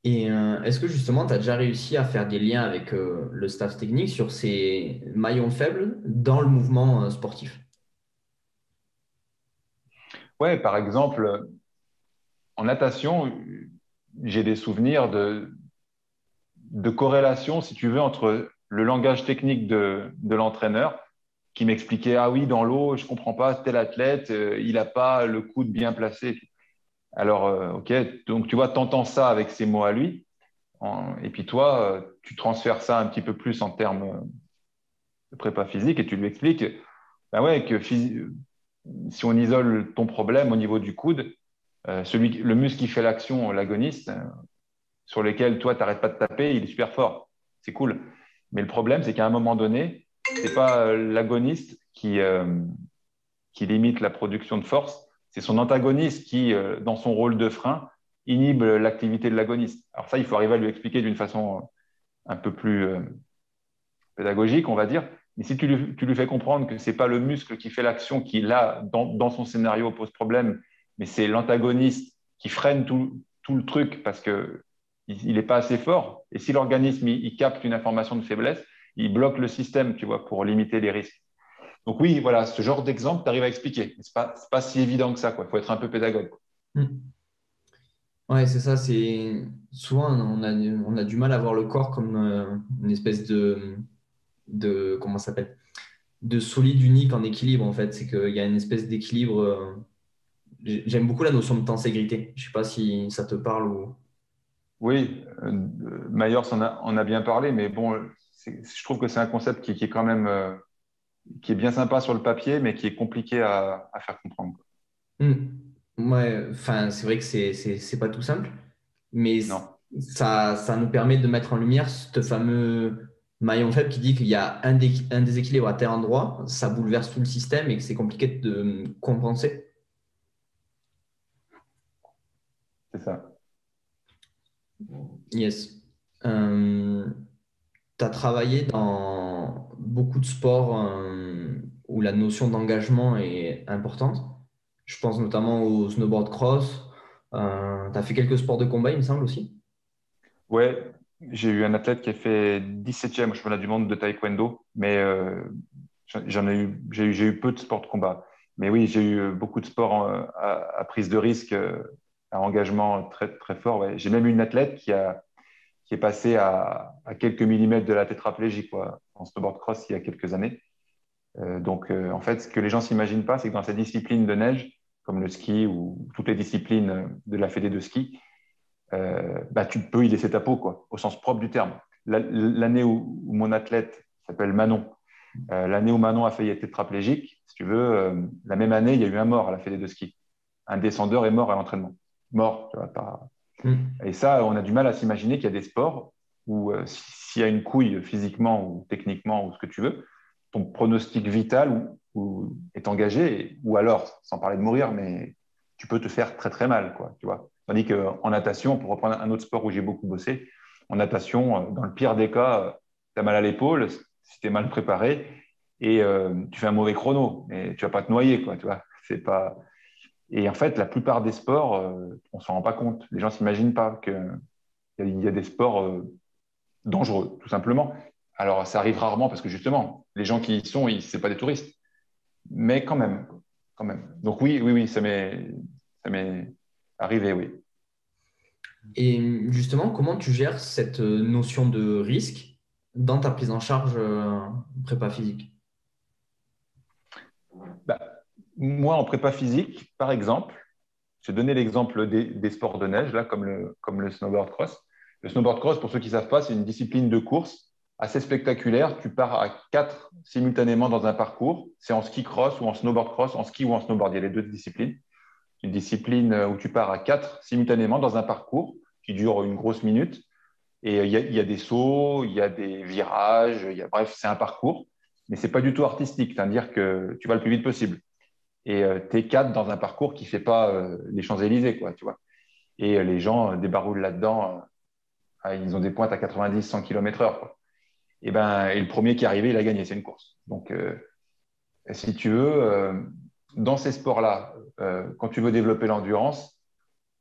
Et est-ce que justement, tu as déjà réussi à faire des liens avec le staff technique sur ces maillons faibles dans le mouvement sportif?
Ouais, par exemple, en natation, j'ai des souvenirs de corrélation, si tu veux, entre le langage technique de l'entraîneur qui m'expliquait, ah oui, dans l'eau, je comprends pas, tel athlète, il n'a pas le coude bien placé. Alors, ok, donc tu vois, t'entends ça avec ses mots à lui, et puis toi, tu transfères ça un petit peu plus en termes de prépa physique et tu lui expliques, ben ouais, si on isole ton problème au niveau du coude, le muscle qui fait l'action, l'agoniste, sur lequel toi, tu n'arrêtes pas de taper, il est super fort. C'est cool. Mais le problème, c'est qu'à un moment donné, c'est pas l'agoniste qui limite la production de force, c'est son antagoniste qui, dans son rôle de frein, inhibe l'activité de l'agoniste. Alors ça, il faut arriver à lui expliquer d'une façon un peu plus pédagogique, on va dire. Mais si tu lui fais comprendre que c'est pas le muscle qui fait l'action qui, là, dans son scénario, pose problème, mais c'est l'antagoniste qui freine tout le truc parce que il n'est pas assez fort. Et si l'organisme il capte une information de faiblesse, il bloque le système, tu vois, pour limiter les risques. Donc oui, voilà, ce genre d'exemple, tu arrives à expliquer. C'est pas si évident que ça, quoi. Il faut être un peu pédagogue.
Hmm. Ouais, c'est ça. C'est souvent on a du mal à voir le corps comme une espèce de comment ça s'appelle, de solide, unique en équilibre, en fait. C'est qu'il y a une espèce d'équilibre. J'aime beaucoup la notion de tenségrité. Je sais pas si ça te parle ou.
Oui, Myers en a bien parlé, mais bon, je trouve que c'est un concept qui est quand même qui est bien sympa sur le papier, mais qui est compliqué à faire comprendre.
Hmm. Ouais, enfin, c'est vrai que c'est pas tout simple, mais
Non,
ça nous permet de mettre en lumière ce fameux maillon faible qui dit qu'il y a un déséquilibre à tel endroit, ça bouleverse tout le système et que c'est compliqué de compenser.
c'est ça.
Yes. Tu as travaillé dans beaucoup de sports où la notion d'engagement est importante. Je pense notamment au snowboard cross. Tu as fait quelques sports de combat, il me semble aussi.
Ouais, j'ai eu un athlète qui a fait 17e au championnat du monde de taekwondo, mais j'ai eu peu de sports de combat. Mais oui, j'ai eu beaucoup de sports à prise de risque, à engagement très, très fort. Ouais. J'ai même eu une athlète qui est passée à quelques millimètres de la tétraplégie, quoi, en snowboard cross il y a quelques années. En fait, ce que les gens s'imaginent pas, c'est que dans cette discipline de neige, comme le ski ou toutes les disciplines de la fédé de ski, tu peux y laisser ta peau, quoi, au sens propre du terme. L'année où mon athlète s'appelle Manon, l'année où Manon a failli être tétraplégique, si tu veux, la même année, il y a eu un mort à la fédé de ski. Un descendeur est mort à l'entraînement. Mort, tu vois, pas.
Mm.
Et ça, on a du mal à s'imaginer qu'il y a des sports où s'il y a une couille physiquement ou techniquement ou ce que tu veux, ton pronostic vital est engagé, ou alors, sans parler de mourir, mais tu peux te faire très très mal, quoi, tu vois. Tandis qu'en natation, pour reprendre un autre sport où j'ai beaucoup bossé, en natation, dans le pire des cas, tu as mal à l'épaule, si tu es mal préparé, et tu fais un mauvais chrono, mais tu vas pas te noyer, quoi, tu vois. C'est pas. Et en fait, la plupart des sports, on s'en rend pas compte. Les gens s'imaginent pas qu'il y a des sports dangereux, tout simplement. Alors, ça arrive rarement parce que justement, les gens qui y sont, ce pas des touristes. Mais quand même, quand même. Donc oui, oui, oui, ça m'est arrivé, oui.
Et justement, comment tu gères cette notion de risque dans ta prise en charge prépa physique?
Bah, moi, en prépa physique, par exemple, je vais donner l'exemple des sports de neige, là, comme le snowboard cross. Le snowboard cross, pour ceux qui ne savent pas, c'est une discipline de course assez spectaculaire. Tu pars à quatre simultanément dans un parcours. C'est en ski cross ou en snowboard cross, en ski ou en snowboard. Il y a les deux disciplines. Une discipline où tu pars à quatre simultanément dans un parcours qui dure une grosse minute. Et il y a des sauts, il y a des virages, bref, c'est un parcours. Mais ce n'est pas du tout artistique, c'est-à-dire que tu vas le plus vite possible. Et tu es quatre dans un parcours qui ne fait pas les Champs-Élysées, quoi, tu vois. Et les gens débaroulent là-dedans. Ils ont des pointes à 90, 100 km/h, quoi. Et le premier qui est arrivé, il a gagné. C'est une course. Donc, si tu veux, dans ces sports-là, quand tu veux développer l'endurance,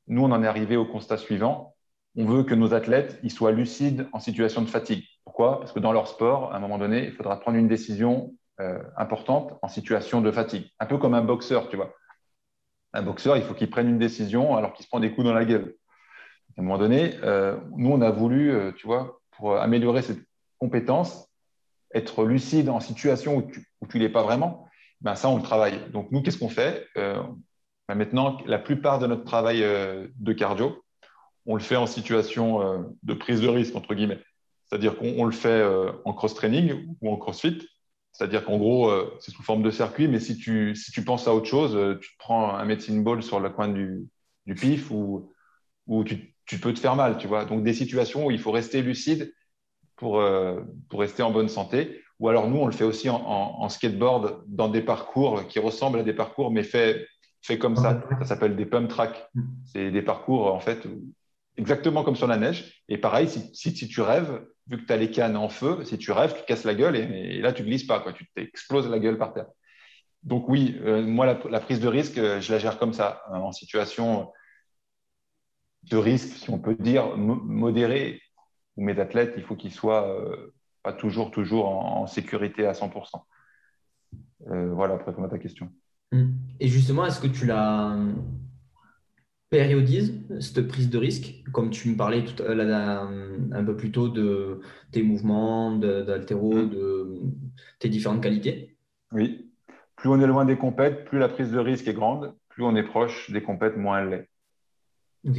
nous, on en est arrivé au constat suivant. On veut que nos athlètes ils soient lucides en situation de fatigue. Pourquoi? Parce que dans leur sport, à un moment donné, il faudra prendre une décision importante en situation de fatigue. Un peu comme un boxeur, tu vois. Un boxeur, il faut qu'il prenne une décision alors qu'il se prend des coups dans la gueule. À un moment donné, nous, on a voulu, tu vois, pour améliorer cette compétence, être lucide en situation où tu l'es pas vraiment, ben ça, on le travaille. Donc, nous, qu'est-ce qu'on fait maintenant, la plupart de notre travail de cardio, on le fait en situation de prise de risque, entre guillemets. C'est-à-dire qu'on le fait en cross-training ou en crossfit. C'est-à-dire qu'en gros, c'est sous forme de circuit, mais si tu penses à autre chose, tu te prends un medicine ball sur le coin du pif ou tu peux te faire mal, tu vois. Donc, des situations où il faut rester lucide pour rester en bonne santé. Ou alors, nous, on le fait aussi en skateboard dans des parcours qui ressemblent à des parcours, mais fait comme ça. Ça s'appelle des pump tracks. C'est des parcours, en fait, exactement comme sur la neige. Et pareil, si tu rêves, vu que tu as les cannes en feu, si tu rêves, tu te casses la gueule et là, tu ne glisses pas, quoi. Tu t'exploses la gueule par terre. Donc oui, moi, la prise de risque, je la gère comme ça, en situation de risque, si on peut dire, modérée, où mes athlètes, il faut qu'ils soient pas toujours en sécurité à 100%. Voilà, pour répondre à ta question.
Mm. Et justement, est-ce que tu l'as périodises cette prise de risque, comme tu me parlais un peu plus tôt de tes mouvements, d'haltéro,
Hmm.
de tes différentes qualités?
Oui. Plus on est loin des compètes, plus la prise de risque est grande. Plus on est proche des compètes, moins elle l'est.
Ok.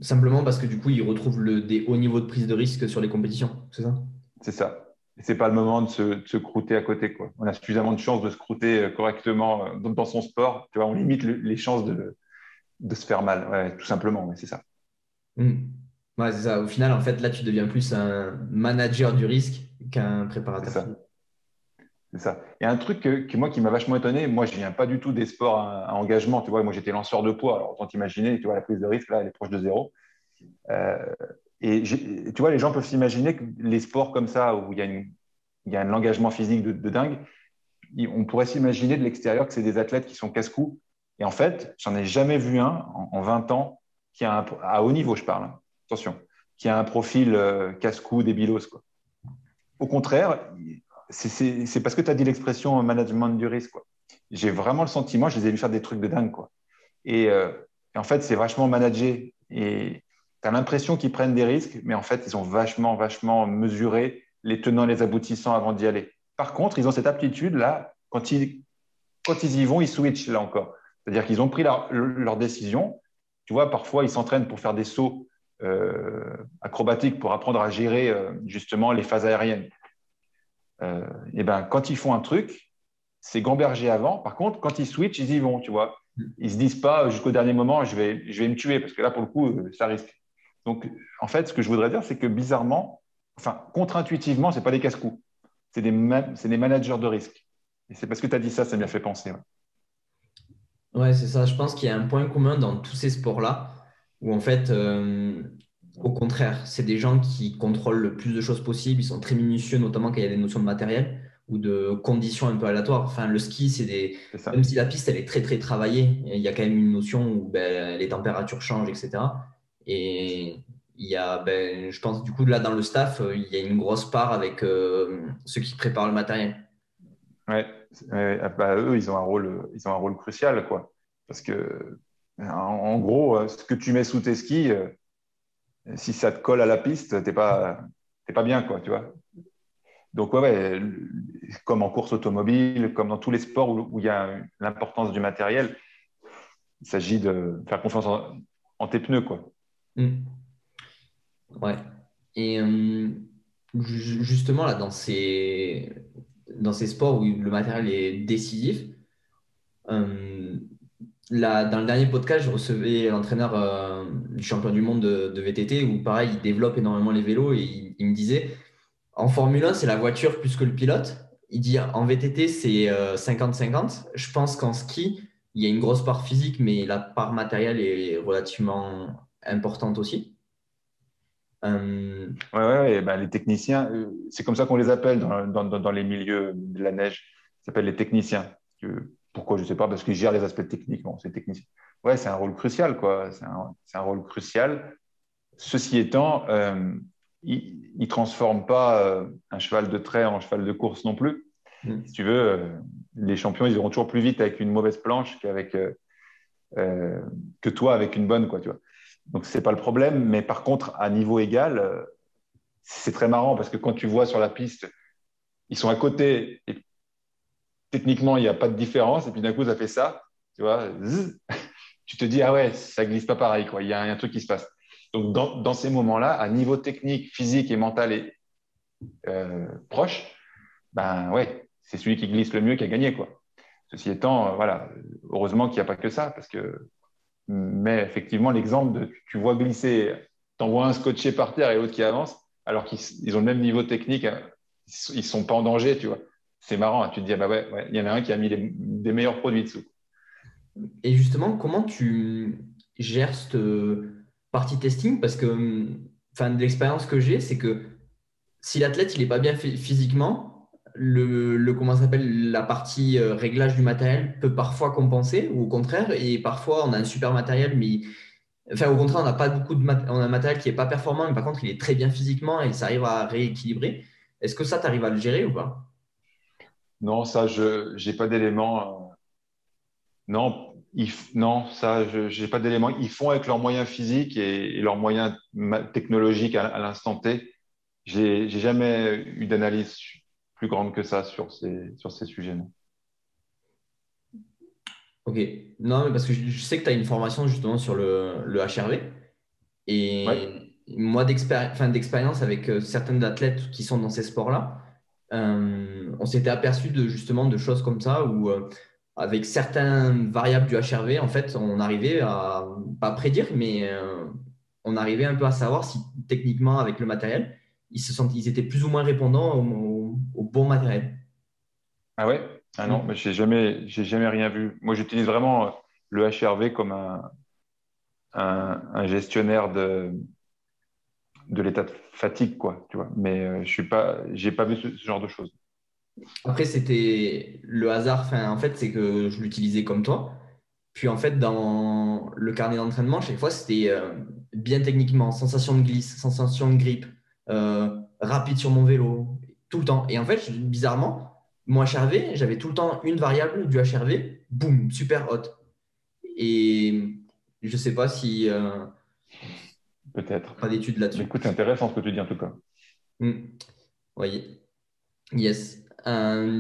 Simplement parce que du coup, ils retrouvent des hauts niveaux de prise de risque sur les compétitions, c'est ça?
C'est ça. Et c'est pas le moment de se croûter à côté, quoi. On a suffisamment de chances de se croûter correctement dans son sport. Tu vois, on limite les chances de se faire mal. Ouais, tout simplement, mais c'est ça.
Hmm. Ouais, c'est ça. Au final, en fait, là, tu deviens plus un manager du risque qu'un
C'est
préparateur physique.
ça. C'est ça. Et un truc moi qui m'a vachement étonné, moi je viens pas du tout des sports à engagement, tu vois, moi j'étais lanceur de poids, alors autant t'imaginer, tu vois, la prise de risque là, elle est proche de zéro. Euh, tu vois, les gens peuvent s'imaginer que les sports comme ça, où il y a un engagement physique de dingue, on pourrait s'imaginer de l'extérieur que c'est des athlètes qui sont casse-cou. Et en fait, j'en ai jamais vu un en 20 ans qui a à haut niveau, je parle, hein, attention, qui a un profil casse-cou débilos, quoi. Au contraire, c'est parce que tu as dit l'expression management du risque, quoi. J'ai vraiment le sentiment, je les ai vus faire des trucs de dingue, quoi. Et, euh, et en fait, c'est vachement managé. Et tu as l'impression qu'ils prennent des risques, mais en fait, ils ont vachement, vachement mesuré les tenants, les aboutissants avant d'y aller. Par contre, ils ont cette aptitude-là, quand ils y vont, ils switchent là encore. C'est-à-dire qu'ils ont pris leur décision. Tu vois, parfois, ils s'entraînent pour faire des sauts acrobatiques pour apprendre à gérer justement les phases aériennes. Et ben, quand ils font un truc, c'est gamberger avant. Par contre, quand ils switchent, ils y vont, tu vois. Ils se disent pas jusqu'au dernier moment, je vais me tuer, parce que là, pour le coup, ça risque. Donc, en fait, ce que je voudrais dire, c'est que bizarrement, enfin, contre-intuitivement, c'est pas des casse-coups. C'est des managers de risque. Et c'est parce que tu as dit ça m'y a fait penser. Ouais.
Ouais, c'est ça. Je pense qu'il y a un point commun dans tous ces sports-là, où en fait, au contraire, c'est des gens qui contrôlent le plus de choses possible. Ils sont très minutieux, notamment quand il y a des notions de matériel ou de conditions un peu aléatoires. Enfin, le ski,
C'est
même
ça.
si la piste, elle est très, très travaillée, il y a quand même une notion où ben, les températures changent, etc. Et il y a, ben, je pense, du coup, là, dans le staff, il y a une grosse part avec ceux qui préparent le matériel.
Ouais. Ouais, ah bah, eux, ils ont un rôle crucial, quoi. Parce que, en gros, ce que tu mets sous tes skis, si ça te colle à la piste, t'es pas bien, quoi, tu vois. Donc, ouais, ouais, comme en course automobile, comme dans tous les sports où il y a l'importance du matériel, il s'agit de faire confiance en tes pneus, quoi.
Mm. Ouais. Et justement, là, dans ces sports où le matériel est décisif, euh, là, dans le dernier podcast, je recevais l'entraîneur du champion du monde de VTT où, pareil, il développe énormément les vélos et il me disait, en Formule 1, c'est la voiture plus que le pilote. Il dit, en VTT, c'est 50-50. Je pense qu'en ski, il y a une grosse part physique, mais la part matérielle est relativement importante aussi. Euh,
Ouais, ouais, ouais, et ben, les techniciens, c'est comme ça qu'on les appelle dans les milieux de la neige. Ils s'appellent les techniciens. Pourquoi? Je ne sais pas, parce qu'ils gèrent les aspects techniques. Bon, c'est technicien. Ouais, c'est un rôle crucial, quoi. C'est un rôle crucial. Ceci étant, ils ne transforment pas un cheval de trait en cheval de course non plus. Si tu veux, les champions, ils iront toujours plus vite avec une mauvaise planche euh, que toi avec une bonne, quoi, tu vois. Donc, c'est pas le problème. Mais par contre, à niveau égal, c'est très marrant parce que quand tu vois sur la piste, ils sont à côté et techniquement, il n'y a pas de différence. Et puis d'un coup, ça fait ça, tu vois, zzz, tu te dis, ah ouais, ça glisse pas pareil, quoi. Il y a un truc qui se passe. Donc, dans ces moments-là, à niveau technique, physique et mental et proche, ben ouais, c'est celui qui glisse le mieux qui a gagné, quoi. Ceci étant, voilà, heureusement qu'il n'y a pas que ça, mais effectivement, l'exemple de tu vois glisser, t'envoies un scotché par terre et l'autre qui avance, alors qu'ils ont le même niveau technique, hein, ils sont pas en danger, tu vois. C'est marrant, hein, tu te dis, ah bah ouais, ouais, il y en a un qui a mis des meilleurs produits dessous.
Et justement, comment tu gères cette partie testing? Parce que, enfin, de l'expérience que j'ai, c'est que si l'athlète il est pas bien physiquement, comment ça s'appelle, la partie réglage du matériel peut parfois compenser, ou au contraire, et parfois on a un super matériel, mais enfin, au contraire, on n'a pas beaucoup on a un matériel qui est pas performant, mais par contre, il est très bien physiquement et ça arrive à rééquilibrer. Est-ce que ça, tu arrives à le gérer ou pas?
Non, ça, je n'ai pas d'éléments. Non, Non, ça, je n'ai pas d'éléments. Ils font avec leurs moyens physiques et leurs moyens technologiques à l'instant T. J'ai jamais eu d'analyse plus grande que ça sur ces sujets. Non.
Ok. Non, mais parce que je sais que tu as une formation justement sur le HRV.
Ouais.
Et moi, d'expérience avec certains athlètes qui sont dans ces sports-là, on s'était aperçu justement de choses comme ça où, avec certaines variables du HRV, en fait, on arrivait à, pas prédire, mais on arrivait un peu à savoir si techniquement, avec le matériel, ils étaient plus ou moins répondants au bon matériel.
Ah ouais? Ah non, mais
Mm.
j'ai jamais rien vu. Moi, j'utilise vraiment le HRV comme un gestionnaire de l'état de fatigue, quoi, tu vois. Mais j'ai pas vu ce genre de choses.
Après, c'était le hasard. Enfin, en fait, c'est que je l'utilisais comme toi. Puis en fait, dans le carnet d'entraînement, chaque fois, c'était bien techniquement, sensation de glisse, sensation de grippe, rapide sur mon vélo, tout le temps. Et en fait, bizarrement, mon HRV, j'avais tout le temps une variable du HRV, boum, super haute. Et je sais pas si
Peut-être.
pas d'études
Mais
là-dessus.
écoute, c'est intéressant ce que tu dis en tout cas.
Hmm. Oui, yes.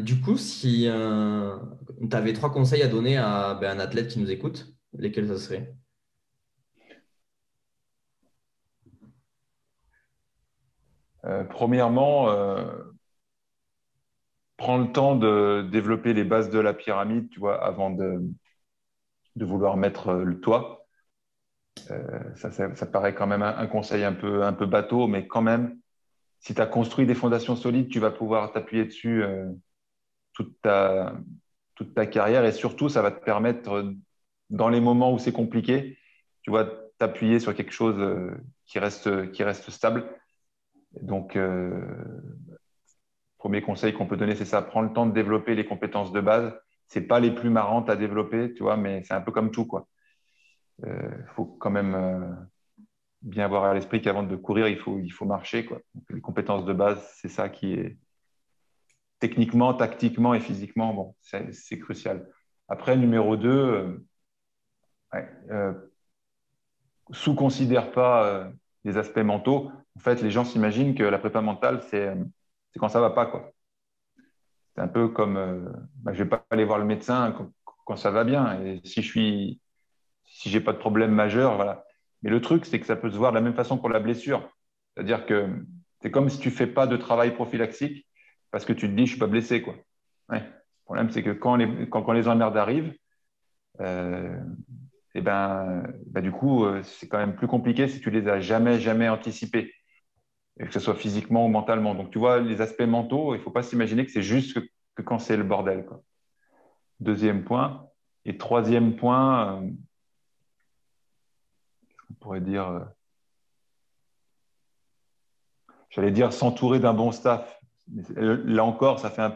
Du coup, si tu avais trois conseils à donner à un athlète qui nous écoute, lesquels ça serait?
Premièrement, prends le temps de développer les bases de la pyramide, tu vois, avant de vouloir mettre le toit. Ça paraît quand même un conseil un peu bateau, mais quand même, si tu as construit des fondations solides, tu vas pouvoir t'appuyer dessus toute ta, toute ta carrière et surtout, ça va te permettre, dans les moments où c'est compliqué, tu vois, t'appuyer sur quelque chose qui reste stable. Donc, premier conseil qu'on peut donner, c'est ça, prends le temps de développer les compétences de base. C'est pas les plus marrantes à développer, tu vois, mais c'est un peu comme tout, quoi. Faut quand même bien avoir à l'esprit qu'avant de courir, il faut marcher, quoi. Donc, les compétences de base, c'est ça qui est techniquement, tactiquement et physiquement, bon, c'est crucial. Après, numéro 2, ouais, sous-considère pas les aspects mentaux. En fait, les gens s'imaginent que la prépa mentale, c'est quand ça va pas, quoi. C'est un peu comme, je vais pas aller voir le médecin quand ça va bien. Et si j'ai pas de problème majeur, voilà. Mais le truc, c'est que ça peut se voir de la même façon pour la blessure. C'est-à-dire que c'est comme si tu fais pas de travail prophylaxique parce que tu te dis, je suis pas blessé, quoi. Ouais. Le problème, c'est que quand les emmerdes arrivent, euh, et du coup, c'est quand même plus compliqué si tu les as jamais anticipés, et que ce soit physiquement ou mentalement. Donc, tu vois, les aspects mentaux, il faut pas s'imaginer que c'est juste que quand c'est le bordel, quoi. Deuxième point. Et troisième point, on pourrait dire, j'allais dire s'entourer d'un bon staff. Là encore, ça fait un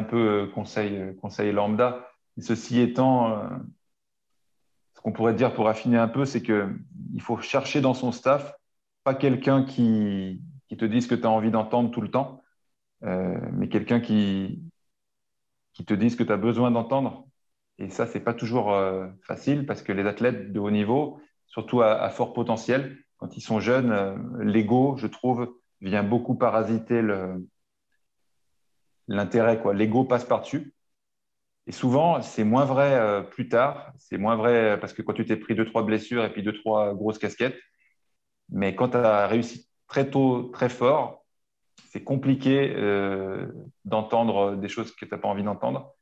peu conseil lambda. Et ceci étant, ce qu'on pourrait dire pour affiner un peu, c'est que il faut chercher dans son staff pas quelqu'un qui te dise ce que tu as envie d'entendre tout le temps, mais quelqu'un qui te dise ce que tu as besoin d'entendre. Et ça, c'est pas toujours facile parce que les athlètes de haut niveau, surtout à fort potentiel, quand ils sont jeunes, l'ego, je trouve, vient beaucoup parasiter l'intérêt, quoi. L'ego passe par-dessus. Et souvent, c'est moins vrai plus tard. C'est moins vrai parce que quand tu t'es pris deux, trois blessures et puis deux, trois grosses casquettes, mais quand tu as réussi très tôt, très fort, c'est compliqué d'entendre des choses que tu n'as pas envie d'entendre.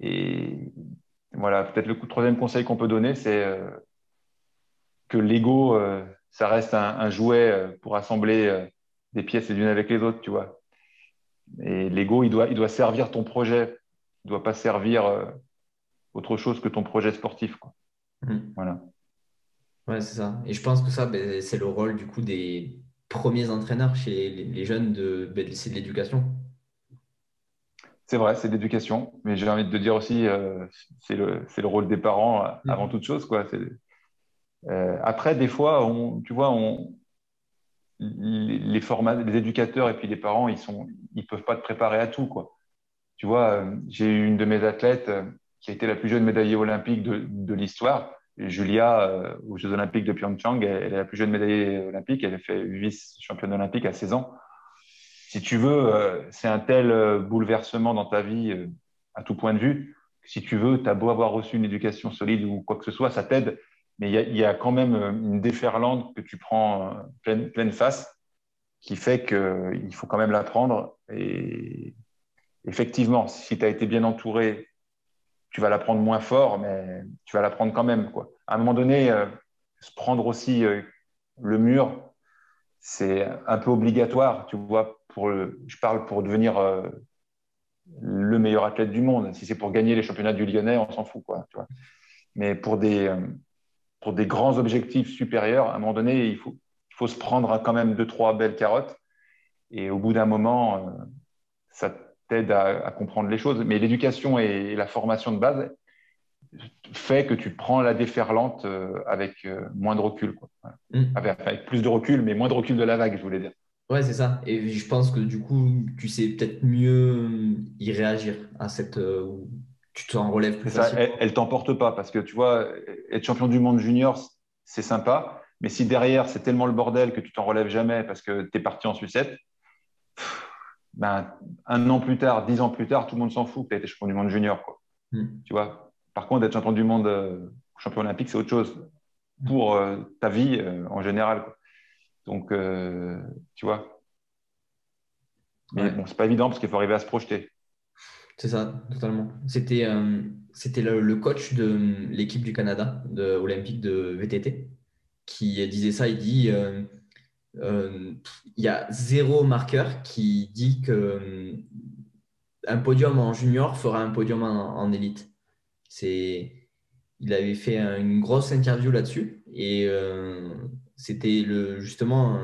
Et voilà, peut-être le troisième conseil qu'on peut donner, c'est que l'ego, ça reste un jouet pour assembler des pièces les unes avec les autres, tu vois. Et l'ego, il doit servir ton projet. Il ne doit pas servir autre chose que ton projet sportif, quoi.
Hmm.
Voilà.
Ouais, c'est ça. Et je pense que ça, c'est le rôle du coup des premiers entraîneurs chez les jeunes c'est de l'éducation.
C'est vrai, c'est l'éducation, mais j'ai envie de te dire aussi, c'est le rôle des parents avant
Mm.
toute chose, quoi. Après, des fois, tu vois, les éducateurs et puis les parents, ils peuvent pas te préparer à tout, quoi. Tu vois, j'ai eu une de mes athlètes. qui a été la plus jeune médaillée olympique de l'histoire. Julia, aux Jeux Olympiques de Pyeongchang, elle est la plus jeune médaillée olympique. Elle a fait vice-championne olympique à 16 ans. Si tu veux, c'est un tel bouleversement dans ta vie, à tout point de vue, que si tu veux, tu as beau avoir reçu une éducation solide ou quoi que ce soit, ça t'aide. Mais il y a quand même une déferlante que tu prends pleine face qui fait qu'il faut quand même l'apprendre. Et effectivement, si tu as été bien entouré, tu vas l'apprendre moins fort, mais tu vas l'apprendre quand même, quoi. À un moment donné, se prendre aussi le mur, c'est un peu obligatoire, tu vois. Je parle pour devenir le meilleur athlète du monde. Si c'est pour gagner les championnats du Lyonnais, on s'en fout, quoi, tu vois. Mais pour des grands objectifs supérieurs, à un moment donné, il faut se prendre quand même deux, trois belles carottes. Et au bout d'un moment, ça t'aide à comprendre les choses. Mais l'éducation et la formation de base fait que tu prends la déferlante avec moins de recul, quoi. Voilà. Avec plus de recul, mais moins de recul de la vague, je voulais dire.
Ouais, c'est ça. Et je pense que du coup, tu sais peut-être mieux y réagir à où tu t'en relèves plus
C'est ça,
facilement.
elle t'emporte pas parce que tu vois, être champion du monde junior, c'est sympa, mais si derrière c'est tellement le bordel que tu t'en relèves jamais parce que tu es parti en sucette, ben, un an plus tard, 10 ans plus tard, tout le monde s'en fout que tu as été champion du monde junior, quoi.
Mm.
Tu vois. Par contre, être champion du monde, champion olympique, c'est autre chose pour ta vie en général, quoi. Donc, tu vois. Mais
Ouais,
bon, c'est pas évident parce qu'il faut arriver à se projeter.
c'est ça, totalement. C'était le coach de l'équipe du Canada olympique de VTT qui disait ça. Il dit il y a zéro marqueur qui dit que un podium en junior fera un podium en élite. Il avait fait une grosse interview là-dessus et c'était justement,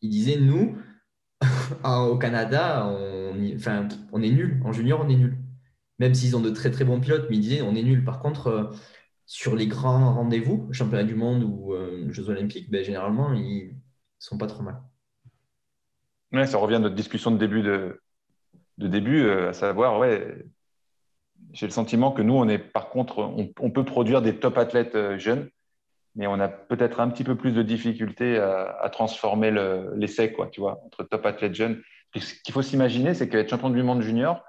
il disait nous, au Canada, enfin, on est nul. En junior, on est nul. Même s'ils ont de très très bons pilotes, mais il disait on est nul. Par contre, sur les grands rendez-vous, championnat du monde ou Jeux olympiques, ben, généralement, ils sont pas trop mal.
Ouais, ça revient à notre discussion de début, à savoir, ouais, j'ai le sentiment que nous, par contre, on peut produire des top athlètes jeunes, mais on a peut-être un petit peu plus de difficultés à transformer l'essai, quoi, tu vois, entre top athlètes jeunes. Ce qu'il faut s'imaginer, c'est qu'être champion du monde junior,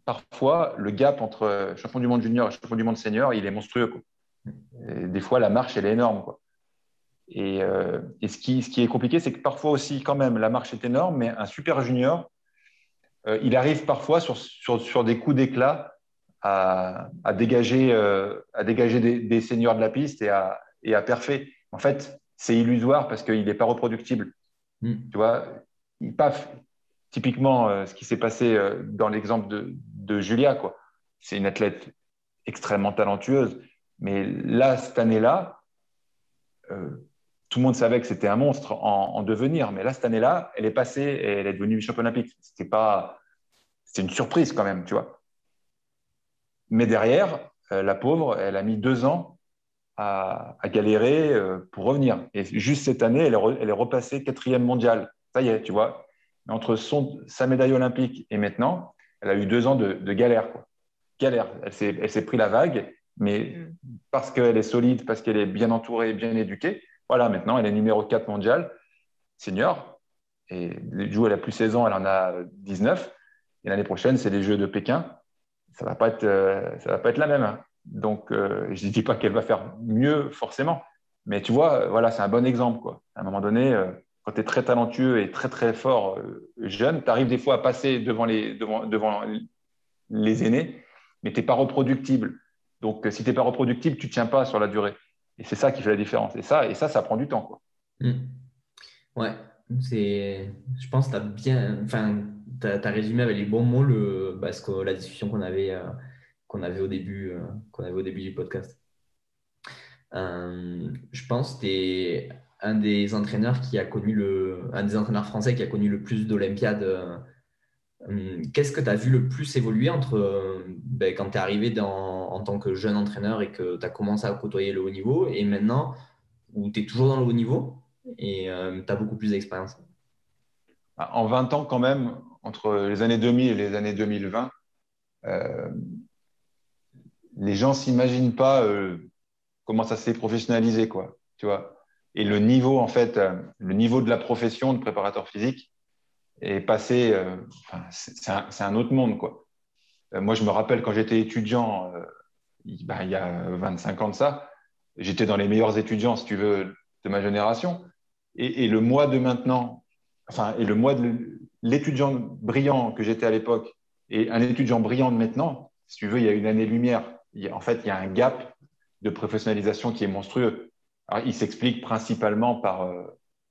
parfois, le gap entre champion du monde junior et champion du monde senior, il est monstrueux, quoi. Et des fois, la marche, elle est énorme, quoi. Et ce qui est compliqué, c'est que parfois aussi, quand même, la marche est énorme, mais un super junior, il arrive parfois sur des coups d'éclat à dégager des seniors de la piste et à perfer. En fait, c'est illusoire parce qu'il n'est pas reproductible.
Mm.
Tu vois, paf, typiquement, ce qui s'est passé dans l'exemple de Julia, quoi. C'est une athlète extrêmement talentueuse. Mais là, cette année-là, euh, tout le monde savait que c'était un monstre en devenir. Mais là, cette année-là, elle est passée et elle est devenue championne olympique. C'était une surprise quand même, tu vois. Mais derrière, la pauvre, elle a mis 2 ans à galérer pour revenir. Et juste cette année, elle est repassée quatrième mondiale. Ça y est, tu vois. Entre sa médaille olympique et maintenant, elle a eu 2 ans de galère, quoi. Galère. Elle s'est pris la vague, mais parce qu'elle est solide, parce qu'elle est bien entourée, bien éduquée, voilà, maintenant, elle est numéro 4 mondial, senior. Et du coup, elle a plus 16 ans, elle en a 19. Et l'année prochaine, c'est les Jeux de Pékin. Ça va pas être la même, hein. Donc, je ne dis pas qu'elle va faire mieux forcément, mais tu vois, voilà, c'est un bon exemple, quoi. À un moment donné, quand tu es très talentueux et très très fort jeune, tu arrives des fois à passer devant les aînés, mais tu n'es pas reproductible. Donc, si tu n'es pas reproductible, tu ne tiens pas sur la durée. Et c'est ça qui fait la différence. Ça prend du temps, quoi.
Mm. Ouais, je pense que tu as bien, enfin, t'as résumé avec les bons mots la discussion qu'on avait au début du podcast. Je pense que tu es un des entraîneurs un des entraîneurs français qui a connu le plus d'Olympiades. Qu'est-ce que tu as vu le plus évoluer entre quand tu es arrivé en tant que jeune entraîneur et que tu as commencé à côtoyer le haut niveau et maintenant où tu es toujours dans le haut niveau et tu as beaucoup plus d'expérience?
En 20 ans, quand même, entre les années 2000 et les années 2020, les gens ne s'imaginent pas comment ça s'est professionnalisé, quoi, tu vois. Et le niveau, en fait, le niveau de la profession de préparateur physique est passé, c'est un autre monde, quoi. Moi, je me rappelle quand j'étais étudiant, il y a 25 ans de ça, j'étais dans les meilleurs étudiants, si tu veux, de ma génération. Et le mois de maintenant, et le mois de l'étudiant brillant que j'étais à l'époque et un étudiant brillant de maintenant, si tu veux, il y a une année-lumière. En fait, il y a un gap de professionnalisation qui est monstrueux. Alors, il s'explique principalement par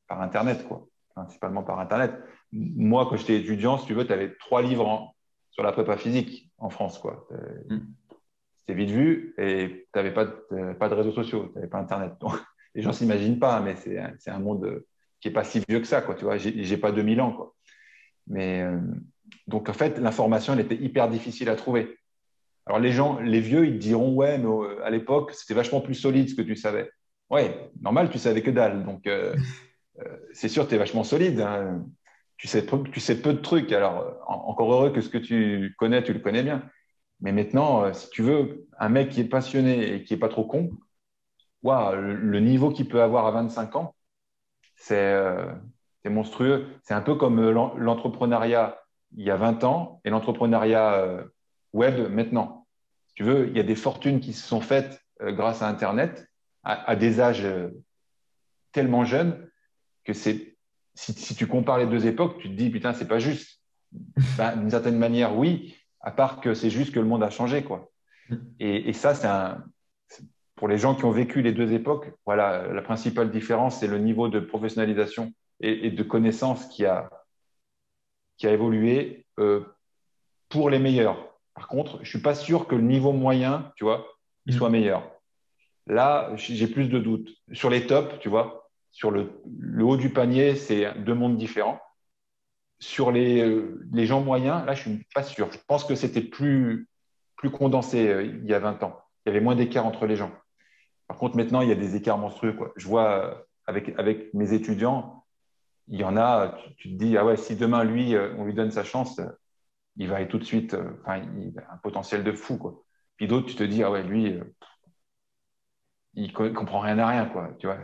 Internet, quoi. Principalement par Internet. Moi, quand j'étais étudiant, si tu veux, tu avais 3 livres sur la prépa physique en France, quoi. C'était vite vu et tu n'avais pas de réseaux sociaux, tu n'avais pas Internet. Donc, les gens ne s'imaginent pas, mais c'est un monde qui n'est pas si vieux que ça, quoi. Tu vois, j'ai pas 2000 ans, quoi. Mais donc, en fait, l'information, elle était hyper difficile à trouver. Alors, les gens, les vieux, ils te diront, ouais, mais à l'époque, c'était vachement plus solide ce que tu savais. Ouais, normal, tu savais que dalle. Donc, c'est sûr, tu es vachement solide, hein. Tu sais peu de trucs. Alors, encore heureux que ce que tu connais, tu le connais bien. Mais maintenant, si tu veux, un mec qui est passionné et qui n'est pas trop con, waouh, le niveau qu'il peut avoir à 25 ans, c'est monstrueux. C'est un peu comme l'entrepreneuriat il y a 20 ans et l'entrepreneuriat web maintenant. Si tu veux, il y a des fortunes qui se sont faites grâce à Internet à des âges tellement jeunes que si tu compares les deux époques, tu te dis, putain, c'est pas juste. Ben, d'une certaine manière, oui, à part que c'est juste que le monde a changé, quoi. Et ça, pour les gens qui ont vécu les deux époques, voilà, la principale différence, c'est le niveau de professionnalisation et de connaissance qui a évolué pour les meilleurs. Par contre, je ne suis pas sûr que le niveau moyen, tu vois, il soit meilleur. Là, j'ai plus de doutes. Sur les tops, tu vois, sur le haut du panier, c'est 2 mondes différents. Sur les gens moyens, là, je ne suis pas sûr. Je pense que c'était plus condensé il y a 20 ans. Il y avait moins d'écart entre les gens. Par contre, maintenant, il y a des écarts monstrueux, quoi. Je vois avec mes étudiants, il y en a, tu te dis, ah ouais, si demain, lui, on lui donne sa chance, il va aller tout de suite, il a un potentiel de fou, quoi. Puis d'autres, tu te dis, ah ouais, lui, il comprend rien à rien, quoi, tu vois.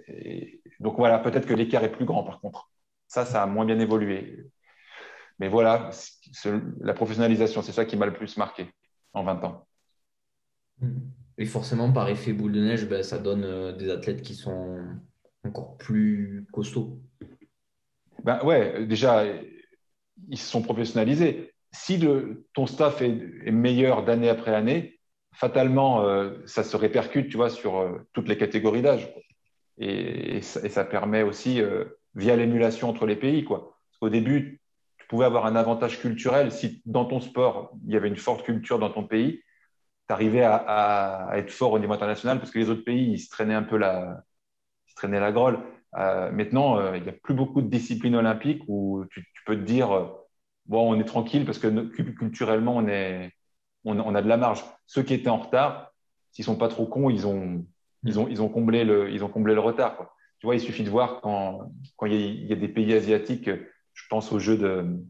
Et donc voilà, peut-être que l'écart est plus grand, par contre. Ça a moins bien évolué. Mais voilà, la professionnalisation, c'est ça qui m'a le plus marqué en 20 ans.
Et forcément, par effet boule de neige, ben, ça donne des athlètes qui sont encore plus costauds.
Ben ouais, déjà, ils se sont professionnalisés. Si ton staff est meilleur d'année après année, fatalement, ça se répercute, tu vois, sur toutes les catégories d'âge. Et ça permet aussi, via l'émulation entre les pays, quoi. Parce qu'au début, tu pouvais avoir un avantage culturel. Si dans ton sport, il y avait une forte culture dans ton pays, tu arrivais à être fort au niveau international parce que les autres pays, ils se traînaient un peu ils se traînaient la grolle. Maintenant, il n'y a plus beaucoup de disciplines olympiques où tu peux te dire, bon, on est tranquille parce que culturellement, on a de la marge. Ceux qui étaient en retard, s'ils sont pas trop cons, ils ont comblé le retard, quoi. Tu vois, il suffit de voir quand il y a des pays asiatiques, je pense aux Jeux de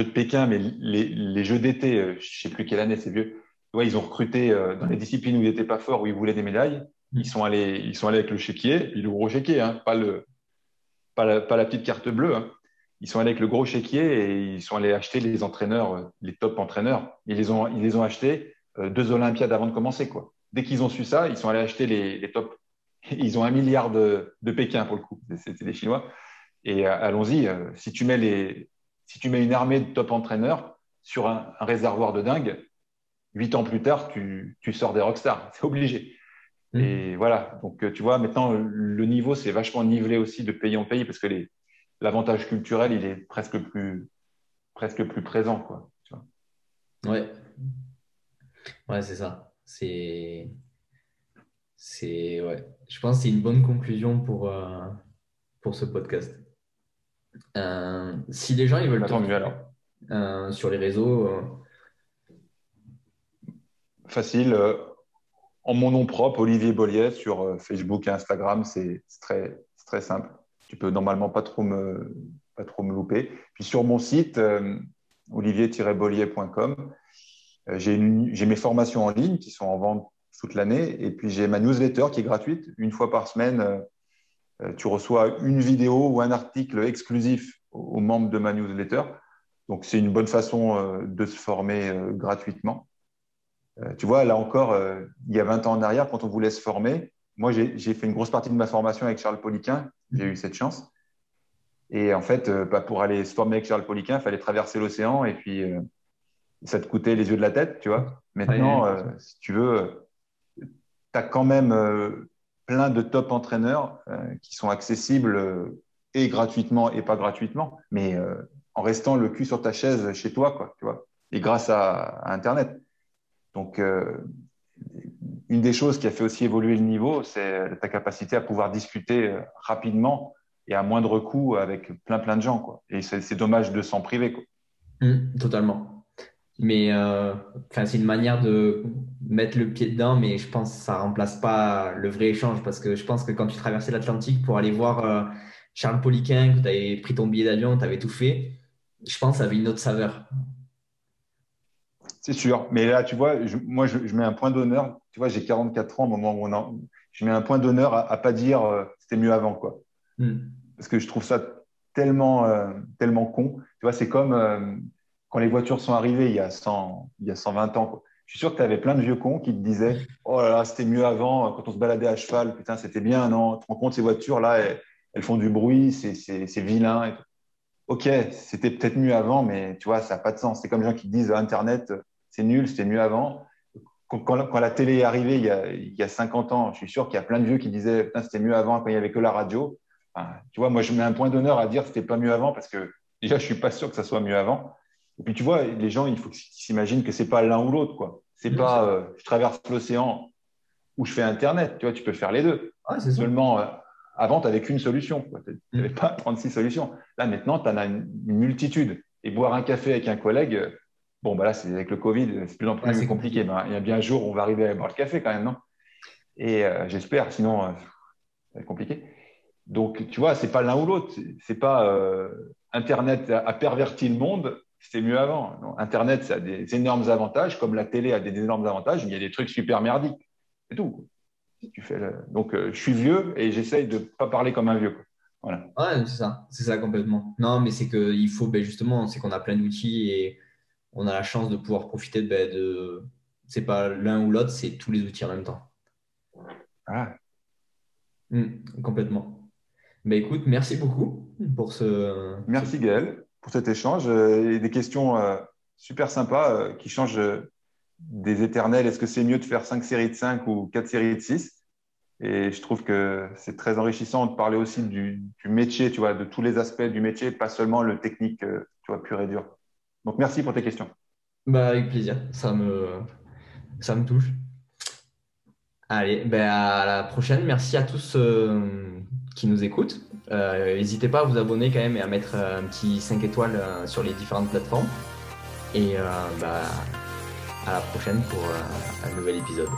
Pékin, mais les Jeux d'été, je ne sais plus quelle année, c'est vieux. Tu vois, ils ont recruté dans les disciplines où ils n'étaient pas forts, où ils voulaient des médailles. Ils sont allés avec le chéquier, puis le gros chéquier, hein, pas la petite carte bleue, hein. Ils sont allés avec le gros chéquier et ils sont allés acheter les entraîneurs, les top entraîneurs. Ils les ont achetés 2 Olympiades avant de commencer, quoi. Dès qu'ils ont su ça, ils sont allés acheter les tops. Ils ont 1 milliard de Pékin pour le coup. C'était des Chinois. Et allons-y, si tu mets une armée de top entraîneurs sur un réservoir de dingue, 8 ans plus tard, tu sors des rockstars. C'est obligé. Et voilà. Donc, tu vois, maintenant, le niveau, c'est vachement nivelé aussi de pays en pays parce que l'avantage culturel, il est presque plus présent, quoi. Tu vois.
Ouais, ouais, c'est ça. Ouais. Je pense que c'est une bonne conclusion pour ce podcast. Si les gens ils veulent te
Tant mieux
retrouver
alors.
sur les réseaux,
Facile. En mon nom propre, Olivier Bolliet, sur Facebook et Instagram, c'est très simple. Tu peux normalement pas trop me louper. Puis sur mon site, olivier-bollier.com, J'ai mes formations en ligne qui sont en vente toute l'année. Et puis, j'ai ma newsletter qui est gratuite. Une fois par semaine, tu reçois une vidéo ou un article exclusif aux membres de ma newsletter. Donc, c'est une bonne façon de se former gratuitement. Tu vois, là encore, il y a 20 ans en arrière, quand on voulait se former, moi, j'ai fait une grosse partie de ma formation avec Charles Poliquin. J'ai eu cette chance. Et en fait, pour aller se former avec Charles Poliquin, il fallait traverser l'océan et puis ça te coûtait les yeux de la tête, tu vois. Maintenant,
Ouais.
si tu veux, tu as quand même plein de top entraîneurs qui sont accessibles et gratuitement et pas gratuitement, mais en restant le cul sur ta chaise chez toi, quoi, tu vois, et grâce à Internet. Donc, une des choses qui a fait aussi évoluer le niveau, c'est ta capacité à pouvoir discuter rapidement et à moindre coût avec plein de gens, quoi. Et c'est dommage de s'en priver, quoi.
Totalement. Mais c'est une manière de mettre le pied dedans, mais je pense que ça remplace pas le vrai échange parce que je pense que quand tu traversais l'Atlantique pour aller voir Charles Poliquin, que tu avais pris ton billet d'avion, tu avais tout fait, je pense que ça avait une autre saveur.
C'est sûr. Mais là, tu vois, moi, je mets un point d'honneur. Tu vois, j'ai 44 ans au moment où je mets un point d'honneur à pas dire c'était mieux avant, quoi.
Hmm.
Parce que je trouve ça tellement con. Tu vois, c'est comme quand les voitures sont arrivées il y a 120 ans, quoi. Je suis sûr que tu avais plein de vieux cons qui te disaient oh là là, c'était mieux avant, quand on se baladait à cheval, putain, c'était bien, non? Tu te rends compte, ces voitures-là, elles font du bruit, c'est vilain. Et tout. Ok, c'était peut-être mieux avant, mais tu vois, ça n'a pas de sens. C'est comme les gens qui disent Internet, c'est nul, c'était mieux avant. Quand la télé est arrivée il y a 50 ans, je suis sûr qu'il y a plein de vieux qui disaient putain, c'était mieux avant quand il n'y avait que la radio. Enfin, tu vois, moi, je mets un point d'honneur à dire que c'était pas mieux avant parce que déjà, je suis pas sûr que ça soit mieux avant. Et puis, tu vois, les gens, il faut qu'ils s'imaginent que c'est pas l'un ou l'autre, quoi. C'est
Non, c'est
pas je traverse l'océan ou je fais Internet. Tu vois, tu peux faire les deux.
ouais, c'est ça.
Seulement, avant, tu n'avais qu'une solution. Tu n'avais
Hmm.
pas 36 solutions. Là, maintenant, tu en as une multitude. Et boire un café avec un collègue, bon, bah là, c'est avec le Covid, c'est de plus en
Ouais,
plus
c'est
compliqué.
compliqué.
Ben, il y a bien un jour où on va arriver à boire le café quand même, non? Et j'espère, sinon, ça va être compliqué. Donc, tu vois, c'est pas l'un ou l'autre. C'est pas Internet a perverti le monde, c'était mieux avant. Non, Internet, ça a des énormes avantages, comme la télé a des énormes avantages, mais il y a des trucs super merdiques. C'est tout. Donc, je suis vieux et j'essaye de ne pas parler comme un vieux, quoi. Voilà.
Ouais, c'est ça complètement. Non, mais c'est que il faut, justement, c'est qu'on a plein d'outils et on a la chance de pouvoir profiter c'est pas l'un ou l'autre, c'est tous les outils en même temps.
Voilà.
Complètement. Mais écoute, merci beaucoup pour ce...
Merci Gaël pour cet échange et des questions super sympas qui changent des éternels. Est-ce que c'est mieux de faire 5 séries de 5 ou 4 séries de 6? Et je trouve que c'est très enrichissant de parler aussi du métier, tu vois, de tous les aspects du métier, pas seulement le technique, tu vois, pur et dur. Donc, merci pour tes questions.
Avec plaisir, ça me touche. Allez, à la prochaine. Merci à tous qui nous écoutent. N'hésitez pas à vous abonner quand même et à mettre un petit 5 étoiles sur les différentes plateformes. Et à la prochaine pour un nouvel épisode.